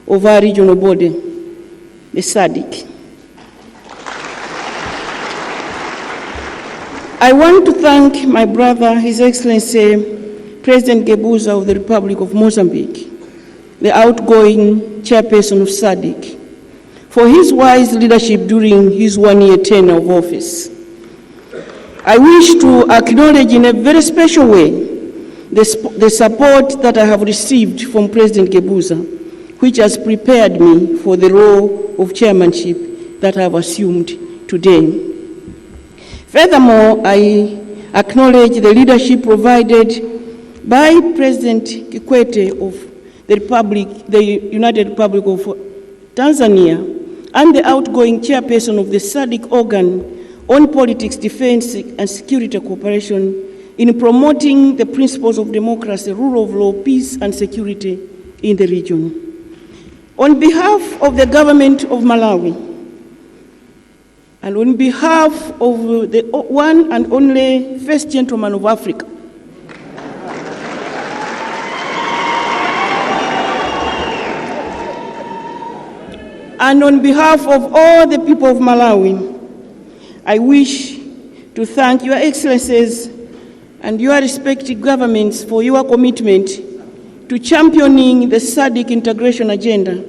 Speaker 3: of our regional body, the SADC. I want to thank my brother, His Excellency President Gebuza of the Republic of Mozambique, the outgoing chairperson of SADC, for his wise leadership during his one-year tenure of office. I wish to acknowledge in a very special way the support that I have received from President Gebuza, which has prepared me for the role of chairmanship that I have assumed today. Furthermore, I acknowledge the leadership provided by President Kikwete of the United Republic of Tanzania and the outgoing chairperson of the SADC organ on politics, defense, and security cooperation in promoting the principles of democracy, rule of law, peace, and security in the region. On behalf of the government of Malawi, and on behalf of the one and only First Gentleman of Africa, and on behalf of all the people of Malawi, I wish to thank Your Excellencies and your respective governments for your commitment to championing the SADC integration agenda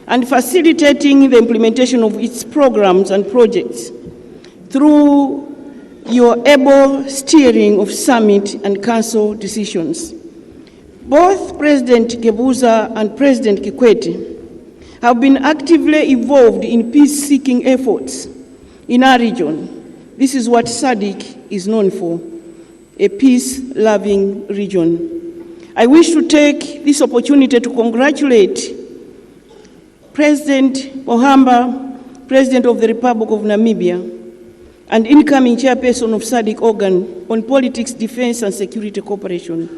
Speaker 3: and facilitating the implementation of its programs and projects through your able steering of summit and council decisions. Both President Gebuza and President Kikwete have been actively involved in peace-seeking efforts in our region. This is what SADC is known for, a peace-loving region. I wish to take this opportunity to congratulate President Pohamba, President of the Republic of Namibia, and incoming chairperson of SADC organ on politics, defense, and security cooperation.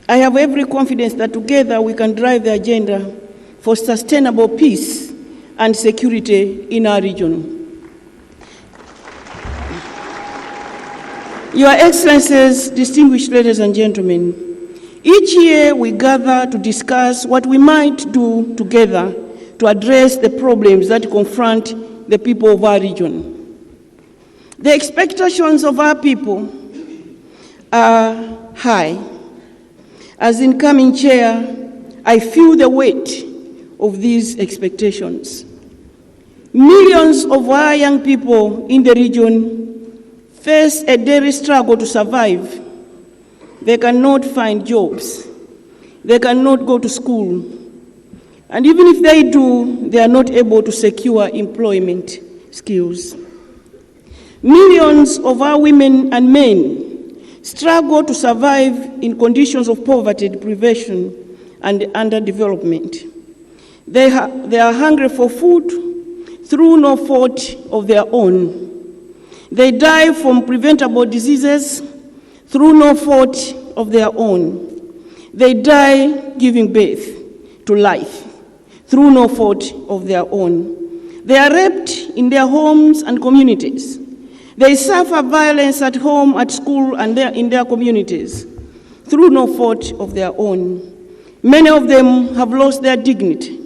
Speaker 3: I have every confidence that together we can drive the agenda for sustainable peace and security in our region. Your Excellencies, distinguished ladies and gentlemen, each year we gather to discuss what we might do together to address the problems that confront the people of our region. The expectations of our people are high. As incoming chair, I feel the weight of these expectations. Millions of our young people in the region face a daily struggle to survive. They cannot find jobs. They cannot go to school. And even if they do, they are not able to secure employment skills. Millions of our women and men struggle to survive in conditions of poverty, deprivation, and underdevelopment. They are hungry for food, through no fault of their own. They die from preventable diseases through no fault of their own. They die giving birth to life through no fault of their own. They are raped in their homes and communities. They suffer violence at home, at school, and in their communities through no fault of their own. Many of them have lost their dignity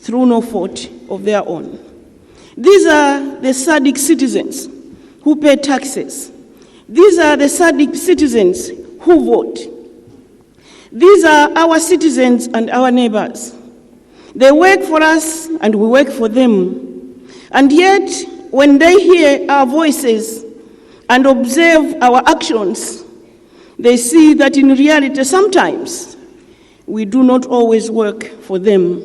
Speaker 3: through no fault of their own. These are the SADC citizens who pay taxes. These are the SADC citizens who vote. These are our citizens and our neighbors. They work for us and we work for them. And yet, when they hear our voices and observe our actions, they see that in reality, sometimes we do not always work for them.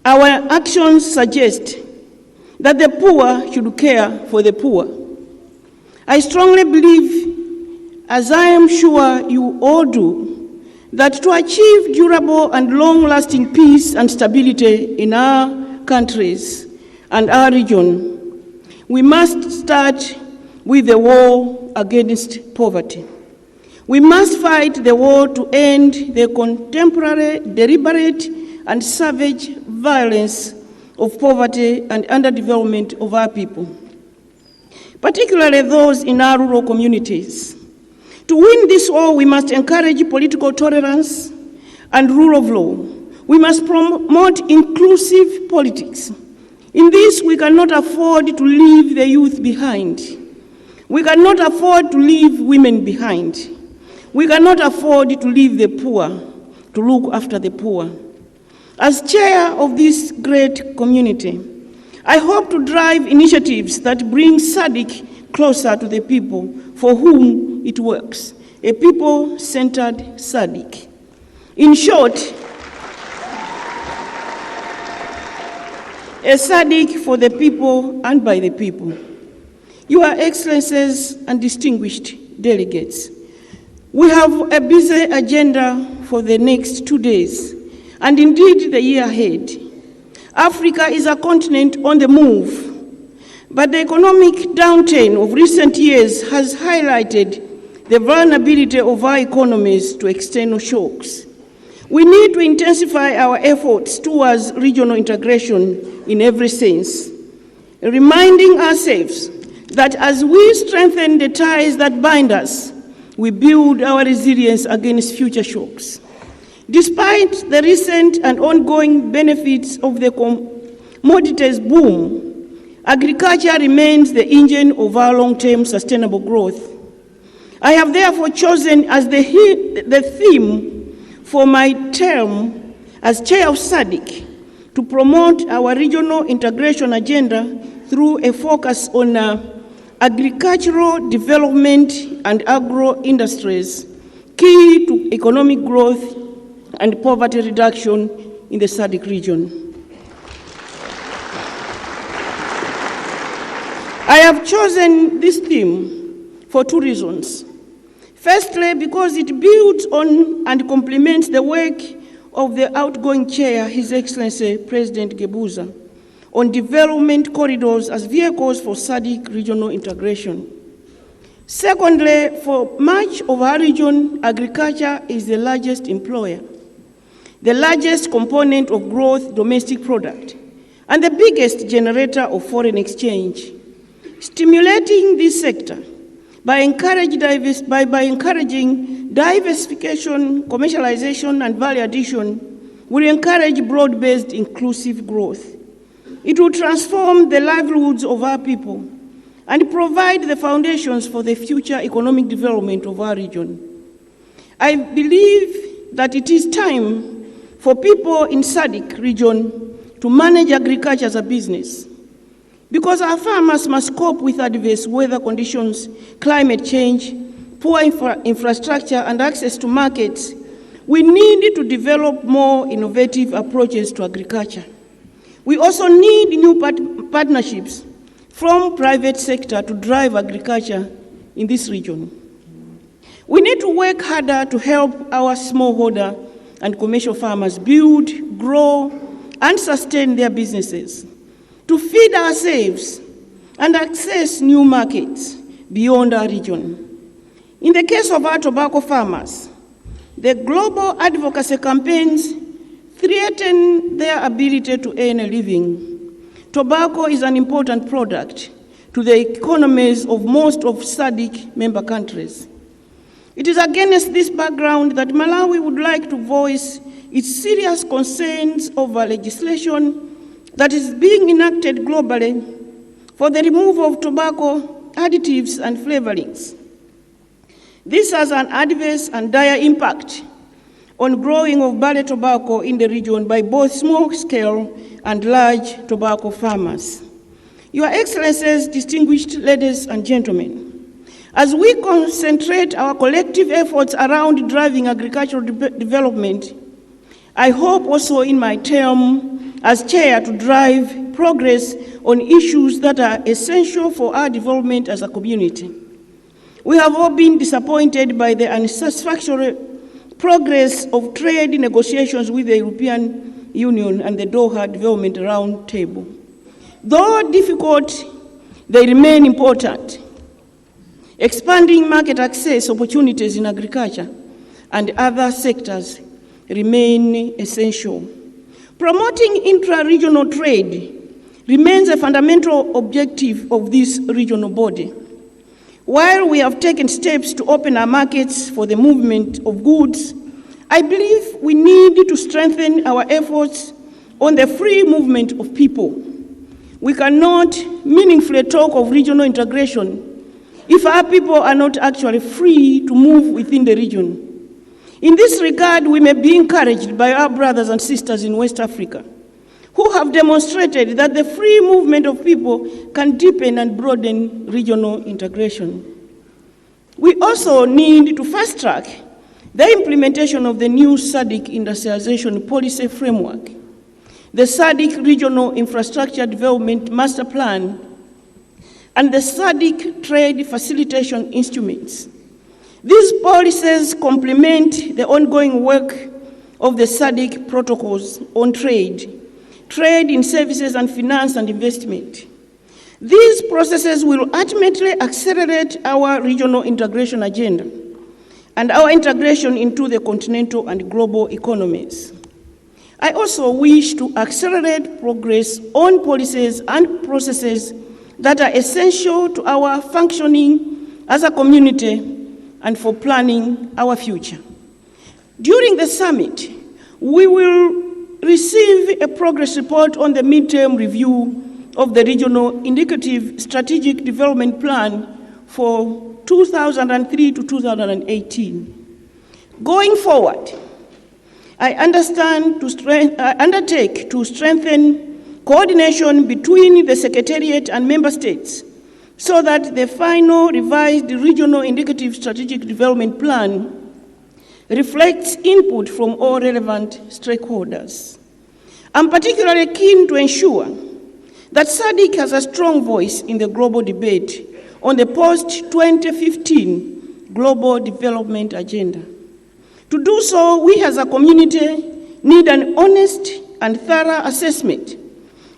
Speaker 3: Our actions suggest that the poor should care for the poor. I strongly believe, as I am sure you all do, that to achieve durable and long-lasting peace and stability in our countries and our region, we must start with the war against poverty. We must fight the war to end the contemporary, deliberate, and savage violence of poverty and underdevelopment of our people, particularly those in our rural communities. To win this war, we must encourage political tolerance and rule of law. We must promote inclusive politics. In this, we cannot afford to leave the youth behind. We cannot afford to leave women behind. We cannot afford to leave the poor, to look after the poor. As chair of this great community, I hope to drive initiatives that bring SADC closer to the people for whom it works, a people-centered SADC. In short, a SADC for the people and by the people. Your Excellencies and distinguished delegates, we have a busy agenda for the next 2 days, and indeed the year ahead. Africa is a continent on the move, but the economic downturn of recent years has highlighted the vulnerability of our economies to external shocks. We need to intensify our efforts towards regional integration in every sense, reminding ourselves that as we strengthen the ties that bind us, we build our resilience against future shocks. Despite the recent and ongoing benefits of the commodities boom, agriculture remains the engine of our long-term sustainable growth. I have therefore chosen as the theme for my term as chair of SADC to promote our regional integration agenda through a focus on agricultural development and agro-industries, key to economic growth and poverty reduction in the SADC region. I have chosen this theme for 2 reasons. Firstly, because it builds on and complements the work of the outgoing chair, His Excellency President Gebuza, on development corridors as vehicles for SADC regional integration. Secondly, for much of our region, agriculture is the largest employer, the largest component of gross domestic product, and the biggest generator of foreign exchange. Stimulating this sector by encouraging diversification, commercialization, and value addition will encourage broad-based inclusive growth. It will transform the livelihoods of our people and provide the foundations for the future economic development of our region. I believe that it is time for people in SADC region to manage agriculture as a business, because our farmers must cope with adverse weather conditions, climate change, poor infrastructure, and access to markets. We need to develop more innovative approaches to agriculture. We also need new partnerships from private sector to drive agriculture in this region. We need to work harder to help our smallholder and commercial farmers build, grow, and sustain their businesses. to feed ourselves and access new markets beyond our region. In the case of our tobacco farmers, the global advocacy campaigns threaten their ability to earn a living. Tobacco is an important product to the economies of most of SADC member countries. It is against this background that Malawi would like to voice its serious concerns over legislation that is being enacted globally for the removal of tobacco additives and flavorings. This has an adverse and dire impact on growing of barley tobacco in the region by both small-scale and large tobacco farmers. Your Excellencies, distinguished ladies and gentlemen, as we concentrate our collective efforts around driving agricultural development, I hope also in my term as chair to drive progress on issues that are essential for our development as a community. We have all been disappointed by the unsatisfactory progress of trade negotiations with the European Union and the Doha Development Roundtable. Though difficult, they remain important. Expanding market access opportunities in agriculture and other sectors remain essential. Promoting intra-regional trade remains a fundamental objective of this regional body. While we have taken steps to open our markets for the movement of goods, I believe we need to strengthen our efforts on the free movement of people. We cannot meaningfully talk of regional integration if our people are not actually free to move within the region. In this regard, we may be encouraged by our brothers and sisters in West Africa, who have demonstrated that the free movement of people can deepen and broaden regional integration. We also need to fast-track the implementation of the new SADC industrialization policy framework, the SADC Regional Infrastructure Development Master Plan, and the SADC Trade Facilitation Instruments. These policies complement the ongoing work of the SADC protocols on trade in services and finance and investment. These processes will ultimately accelerate our regional integration agenda and our integration into the continental and global economies. I also wish to accelerate progress on policies and processes that are essential to our functioning as a community and for planning our future. During the summit, we will receive a progress report on the midterm review of the Regional Indicative Strategic Development Plan for 2003 to 2018. Going forward, I undertake to strengthen coordination between the Secretariat and Member States so that the final revised Regional Indicative Strategic Development Plan reflects input from all relevant stakeholders. I'm particularly keen to ensure that SADC has a strong voice in the global debate on the post-2015 Global Development Agenda. To do so, we as a community need an honest and thorough assessment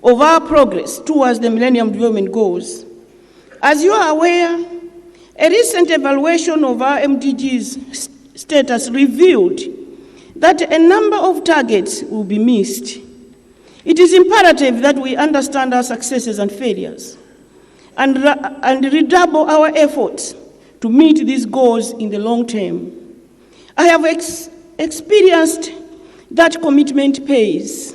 Speaker 3: of our progress towards the Millennium Development Goals. As you are aware, a recent evaluation of our MDGs status revealed that a number of targets will be missed. It is imperative that we understand our successes and failures and redouble our efforts to meet these goals in the long term. I have experienced that commitment pays.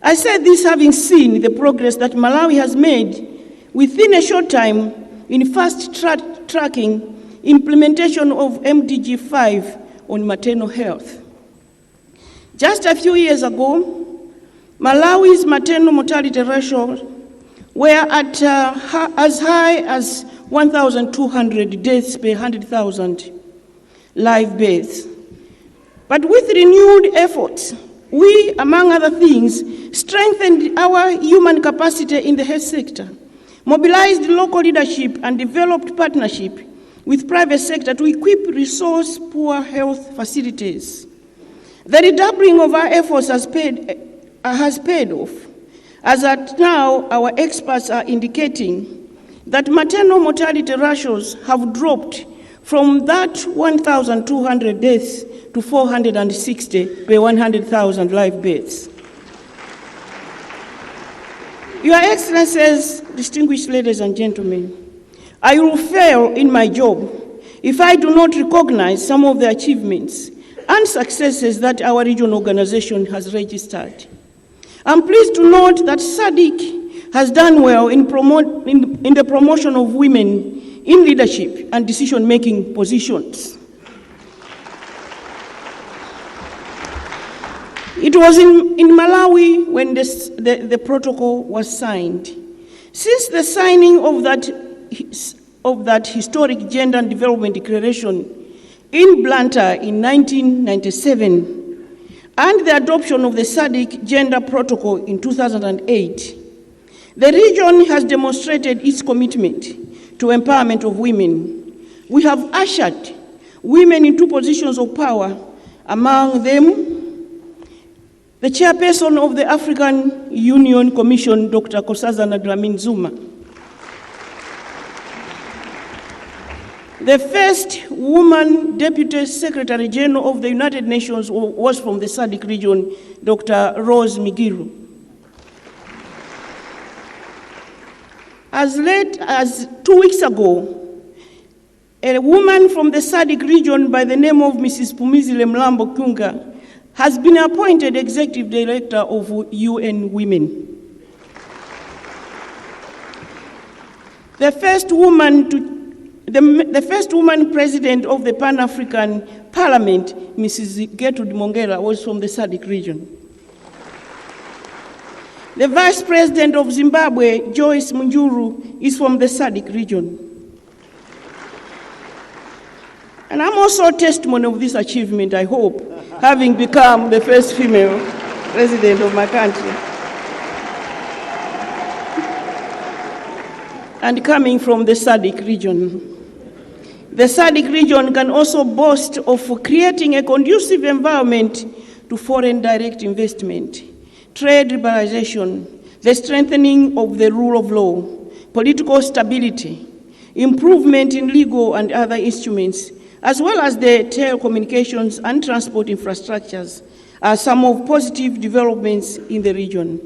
Speaker 3: I said this having seen the progress that Malawi has made within a short time in fast-tracking implementation of MDG 5 on maternal health. Just a few years ago, Malawi's maternal mortality ratio were at as high as 1,200 deaths per 100,000 live births. But with renewed efforts, we, among other things, strengthened our human capacity in the health sector, mobilized local leadership, and developed partnership with private sector to equip resource-poor health facilities. The redoubling of our efforts has paid off, As at now, our experts are indicating that maternal mortality ratios have dropped from that 1,200 deaths to 460 per 100,000 live births. Your Excellencies, distinguished ladies and gentlemen, I will fail in my job if I do not recognize some of the achievements and successes that our regional organization has registered. I'm pleased to note that SADC has done well in the promotion of women in leadership and decision-making positions. It was in Malawi when the protocol was signed. Since the signing of that historic Gender and Development Declaration in Banda in 1997 and the adoption of the SADC Gender Protocol in 2008, the region has demonstrated its commitment to empowerment of women. We have ushered women into positions of power, among them the chairperson of the African Union Commission, Dr. Dlamini-Zuma. The first woman Deputy Secretary General of the United Nations was from the SADC region, Dr. Rose Migiru. As late as 2 weeks ago, a woman from the SADC region by the name of Mrs. Pumizile Mlambo Kunga has been appointed Executive Director of UN Women. The first woman President of the Pan-African Parliament, Mrs. Gertrude Mongela, was from the SADC region. The Vice President of Zimbabwe, Joyce Munjuru, is from the SADC region. And I'm also a testimony of this achievement, I hope, having become the first female president of my country. And coming from the SADC region. The SADC region can also boast of creating a conducive environment to foreign direct investment, trade liberalization, the strengthening of the rule of law, political stability, improvement in legal and other instruments, as well as the telecommunications and transport infrastructures, are some of positive developments in the region.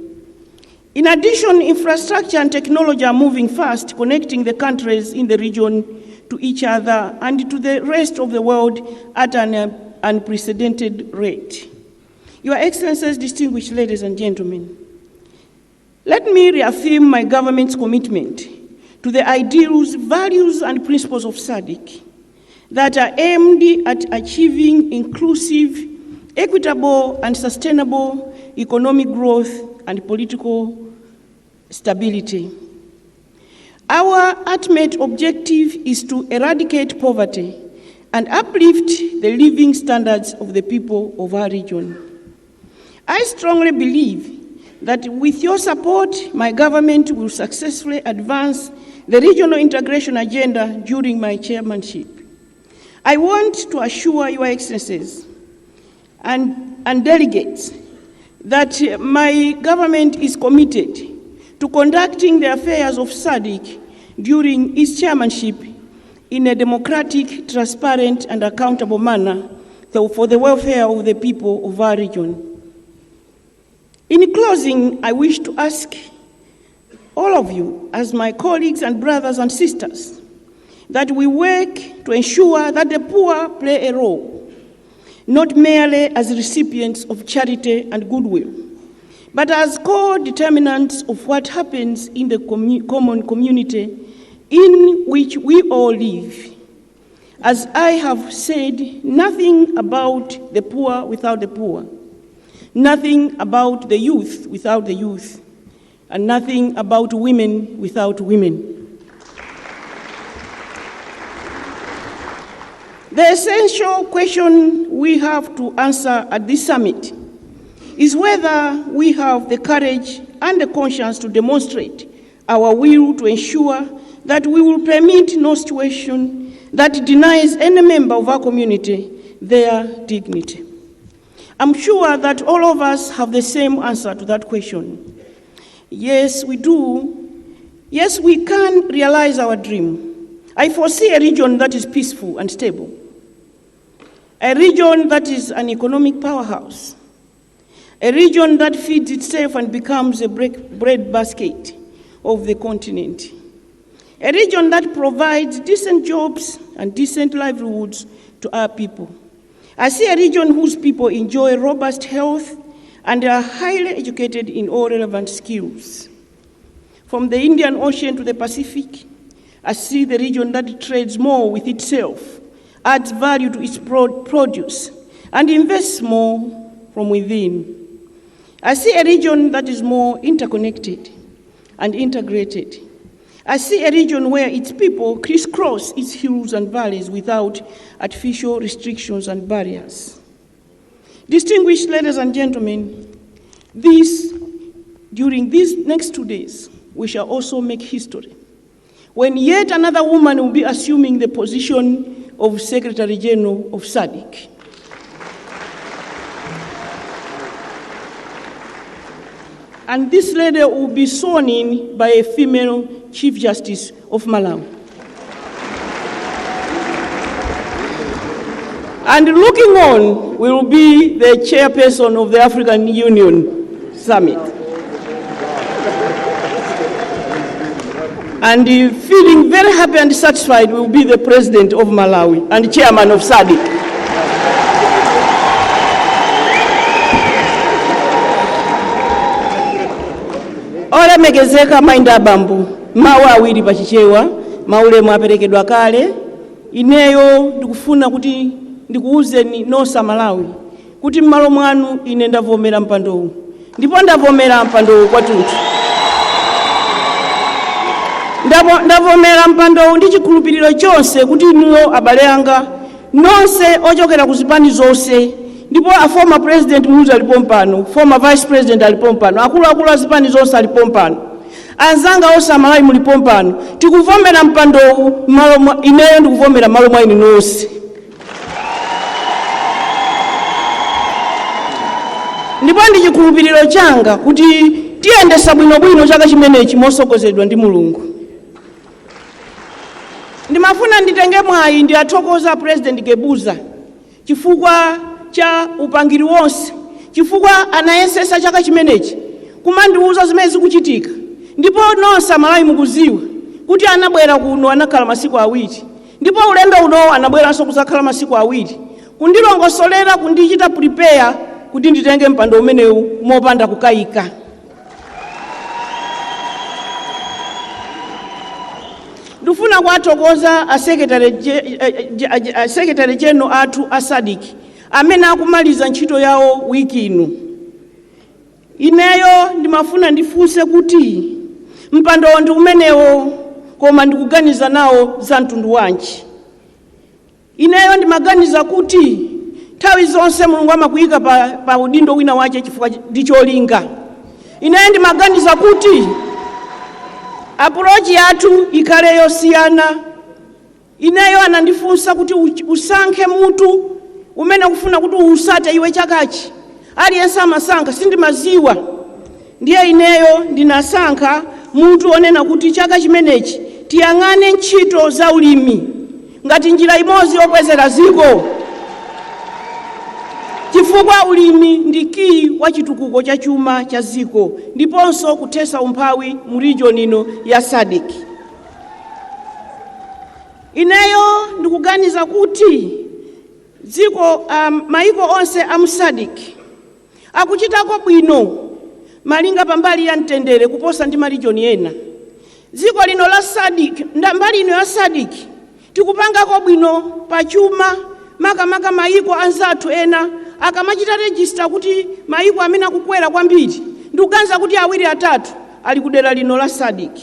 Speaker 3: In addition, infrastructure and technology are moving fast, connecting the countries in the region to each other and to the rest of the world at an unprecedented rate. Your Excellencies, distinguished ladies and gentlemen, let me reaffirm my government's commitment to the ideals, values, and principles of SADC that are aimed at achieving inclusive, equitable, and sustainable economic growth and political stability. Our ultimate objective is to eradicate poverty and uplift the living standards of the people of our region. I strongly believe that with your support, my government will successfully advance the regional integration agenda during my chairmanship. I want to assure Your Excellencies and delegates that my government is committed to conducting the affairs of SADC during its chairmanship in a democratic, transparent, and accountable manner for the welfare of the people of our region. In closing, I wish to ask all of you, as my colleagues and brothers and sisters, that we work to ensure that the poor play a role, not merely as recipients of charity and goodwill, but as co-determinants of what happens in the common community in which we all live. As I have said, nothing about the poor without the poor, nothing about the youth without the youth, and nothing about women without women. The essential question we have to answer at this summit is whether we have the courage and the conscience to demonstrate our will to ensure that we will permit no situation that denies any member of our community their dignity. I'm sure that all of us have the same answer to that question. Yes, we do. Yes, we can realize our dream. I foresee a region that is peaceful and stable, a region that is an economic powerhouse, a region that feeds itself and becomes a breadbasket of the continent, a region that provides decent jobs and decent livelihoods to our people. I see a region whose people enjoy robust health and are highly educated in all relevant skills. From the Indian Ocean to the Pacific, I see the region that trades more with itself, adds value to its produce, and invests more from within. I see a region that is more interconnected and integrated. I see a region where its people crisscross its hills and valleys without artificial restrictions and barriers. Distinguished ladies and gentlemen, during these next 2 days, we shall also make history, when yet another woman will be assuming the position of Secretary General of SADC. And this lady will be sworn in by a female Chief Justice of Malawi. And looking on will be the chairperson of the African Union Summit. And feeling very happy and satisfied will be the president of Malawi and chairman of SADC. Olemekezeka mainda bambu, mawu awiri pachichewa, maulemu aperekedwa kale, ineyo ndikufuna kuti ndikuuzeni nosa Malawi, kuti m'malo mwanu ine ndavomera mpandowu, ndipo ndavomera mpandowu kwathunthu. Ndavomera mpandowu ndi chikhulupiriro chonse kuti inuyo abale anga, nonse ochokera ku zipani zonse, ndipo a former president Muluzi alipo mpano, former vice president alipo mpano, akuluakulu a zipani zonse alipo mpano, anzanga onse Malawi mulipo mpano, tikuvomera mpandowu ineyo ndikuvomera m'malo mwa inu nonse. Ndipo ndi chikhulupiriro changa kuti tiyendesa bwinobwino chaka chimenechi mosogozedwa ndi Mulungu. Ndimafuna nditenge mwayi ndi athokoza President Gebuza chifukwa cha upangiri wonse, chifukwa anayesesa chaka chimenechi kumandiuza zimene zikuchitika, ndipo nonse Malawi mukuziwa kuti anabwera kuno anakhala masiku awiri, ndipo ulendo uno anabweranso kuzakhala masiku awiri kundilongosolera kundichita prepare kuti nditenge mpando umenewu mopanda kukayika. Ndifuna kuwathokoza a Secretary General athu a SADC amene akumaliza ntchito yawo wiki ino. Ineyo ndimafuna ndifunse kuti mpando ndi umenewo koma ndikuganiza nawo za mtundu wanji. Ineyo ndimaganiza kuti nthawi zonse Mulungu amakuyika pa udindo wina wache chifukwa ndi cholinga. Ineyo ndimaganiza kuti approach yathu ikhale yosiyana. Ineyo anandifunsa kuti usankhe mutu umene kufuna kuti usate iwe chakachi, aliyense amasankha, sindimaziwa. Ndiye ineyo ndinasankha mutu onena kuti chaka chimenechi tiyang'ane ntchito za ulimi ngati njira imodzi yokwezera ziko, chifukwa ulimi ndi key wa chitukuko cha chuma cha ziko ndiponso kuthesa umphawi mu region ino ya SADC. Ineyo ndikuganiza kuti ziko maiko onse a SADC akuchitako bwino malinga pambali ya mtendere kuposa ndi region ena. Ziko lino la SADC, mbali ino ya SADC tikupangako bwino pa chuma, makamaka maiko anzathu ena akamachita register kuti maiko amene akukwera kwambiri ndikuganiza kuti awiri atatu ali kudera lino la SADC.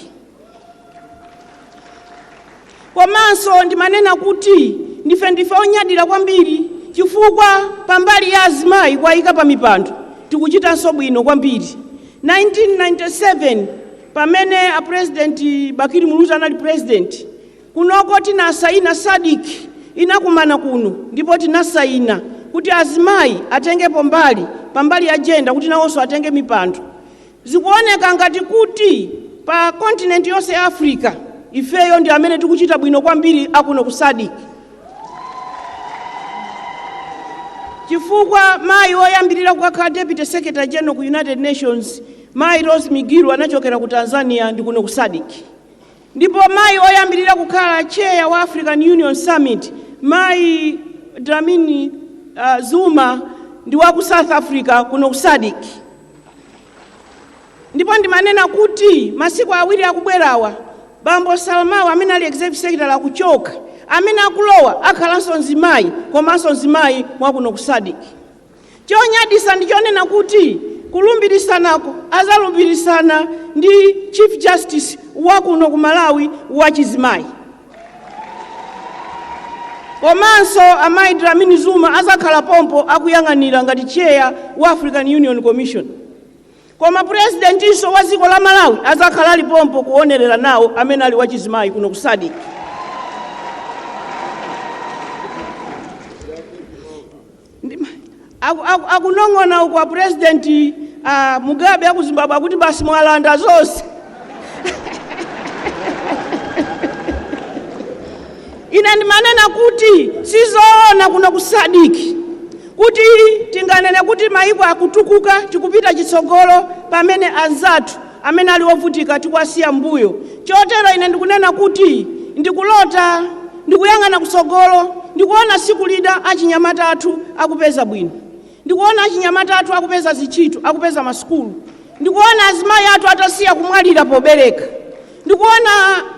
Speaker 3: Komanso ndimanena kuti ndife onyadira kwambiri chifukwa pambali ya azimayi kwayika pa mipando tikuchitanso bwino kwambiri. 1997 pamene a President Bakiri Muluzi anali president, kunoko tinasaina SADC inakumana kuno ndipo tinasaina kuti azimayi atengepo mbali pambali ya agenda kuti nawonso atenge mipando. Zikuoneka ngati kuti pa continent yonse ya Africa ifeyo ndi amene tikuchita bwino kwambiri akuno ku SADC. Chifukwa mayi oyambirira kukakhala Deputy Secretary General ku United Nations, mayi Rose Migiru anachokera ku Tanzania ndi kuno ku SADC. Ndipo mayi oyambirira kukhala Chair wa African Union Summit, mayi Dlamini-Zuma ndi wa ku South Africa kuno ku SADC. Ndipo ndimanena kuti masiku awiri akubwerawa Bambo Salmawa amene ali Executive Secretary akuchoka, amene akulowa akhalanso nzimayi komanso nzimayi mwakuno ku SADC. Chonyadisa ndichonena kuti kulumbiritsanako azalumbirisana ndi Chief Justice wakuno ku Malawi wachizimayi. Komanso amayi Dlamini-Zuma azakhala pompo akuyang'anira ngati Chair wa African Union Commission. Koma President iso wa dziko la Malawi azakhala ali pompo kuonerera nawo amene ali wachizimayi kuno ku SADC. Akunong'ona kwa President Mugabe aku Zimbabwe akuti basi mwalanda zonse. Ina ndimanena kuti sizoona kuno ku SADC kuti tinganene kuti maiko akutukuka tikupita chitsogolo pamene anzathu amene ali ovutika tikwasiya mbuyo. Chotero ine ndikunena kuti ndikulota ndikuyang'ana kutsogolo, ndikuona siku lida achinyamata athu akupeza bwino, ndikuona achinyamata athu akupeza zichito, akupeza masukulu, ndikuona azimayi athu atasiya kumwalira pobereka,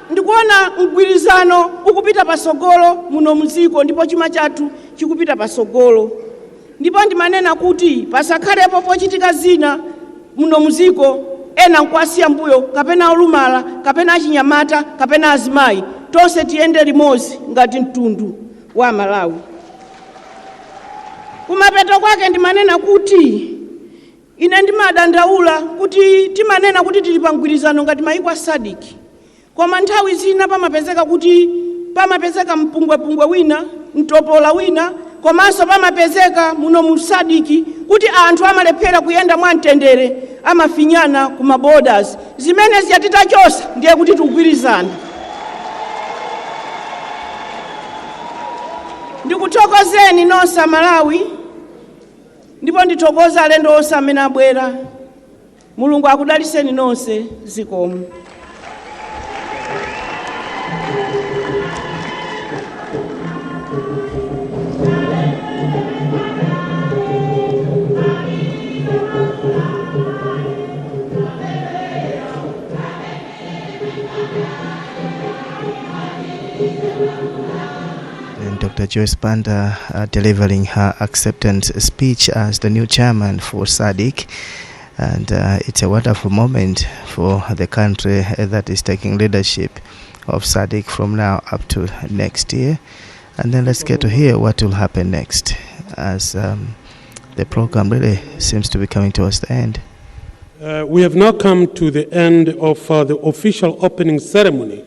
Speaker 3: ndikuona mgwirizano ukupita pasogolo muno muziko ndipo chuma chathu chikupita pasogolo. Ndipo ndimanena kuti pasakhalepo pochitika zina muno muziko ena nkwasiya mbuyo kapena olumala kapena achinyamata kapena azimayi, tonse tiyende limodzi ngati mtundu wa Malawi. Kumapeto kwake ndimanena kuti ine ndimadandaula kuti timanena kuti tili pa mgwirizano ngati maiko a SADC, koma nthawi zina pamapezeka mpungwepungwe wina, mtopola wina, komanso pamapezeka muno mu SADC kuti anthu amalephera kuyenda mwamtendere, amafinyana ku maborders. Zimene ziyatitachosa ndiye kuti tikugwirizana. Ndikuthokozeni nonse Malawi, ndipo ndithokoza alendo onse amene abwera. Mulungu akudaliseni nonse, zikomo.
Speaker 8: Dr. Joyce Banda delivering her acceptance speech as the new chairman for SADC, and it's a wonderful moment for the country that is taking leadership of SADC from now up to next year. And then let's get to hear what will happen next, as the program really seems to be coming towards the end.
Speaker 1: We have now come to the end of the official opening ceremony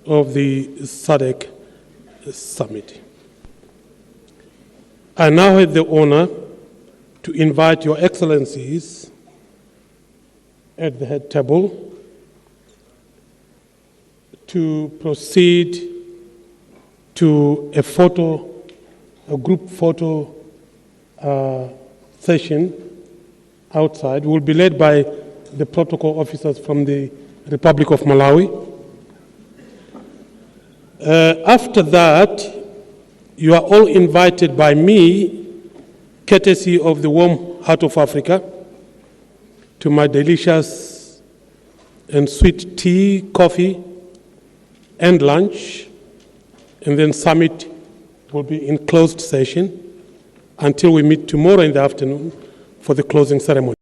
Speaker 1: of the SADC Summit. I now have the honor to invite Your Excellencies at the head table to proceed to a group photo session outside. Will be led by the protocol officers from the Republic of Malawi. After that, you are all invited by me, courtesy of the warm heart of Africa, to my delicious and sweet tea, coffee, and lunch, and then summit will be in closed session until we meet tomorrow in the afternoon for the closing ceremony.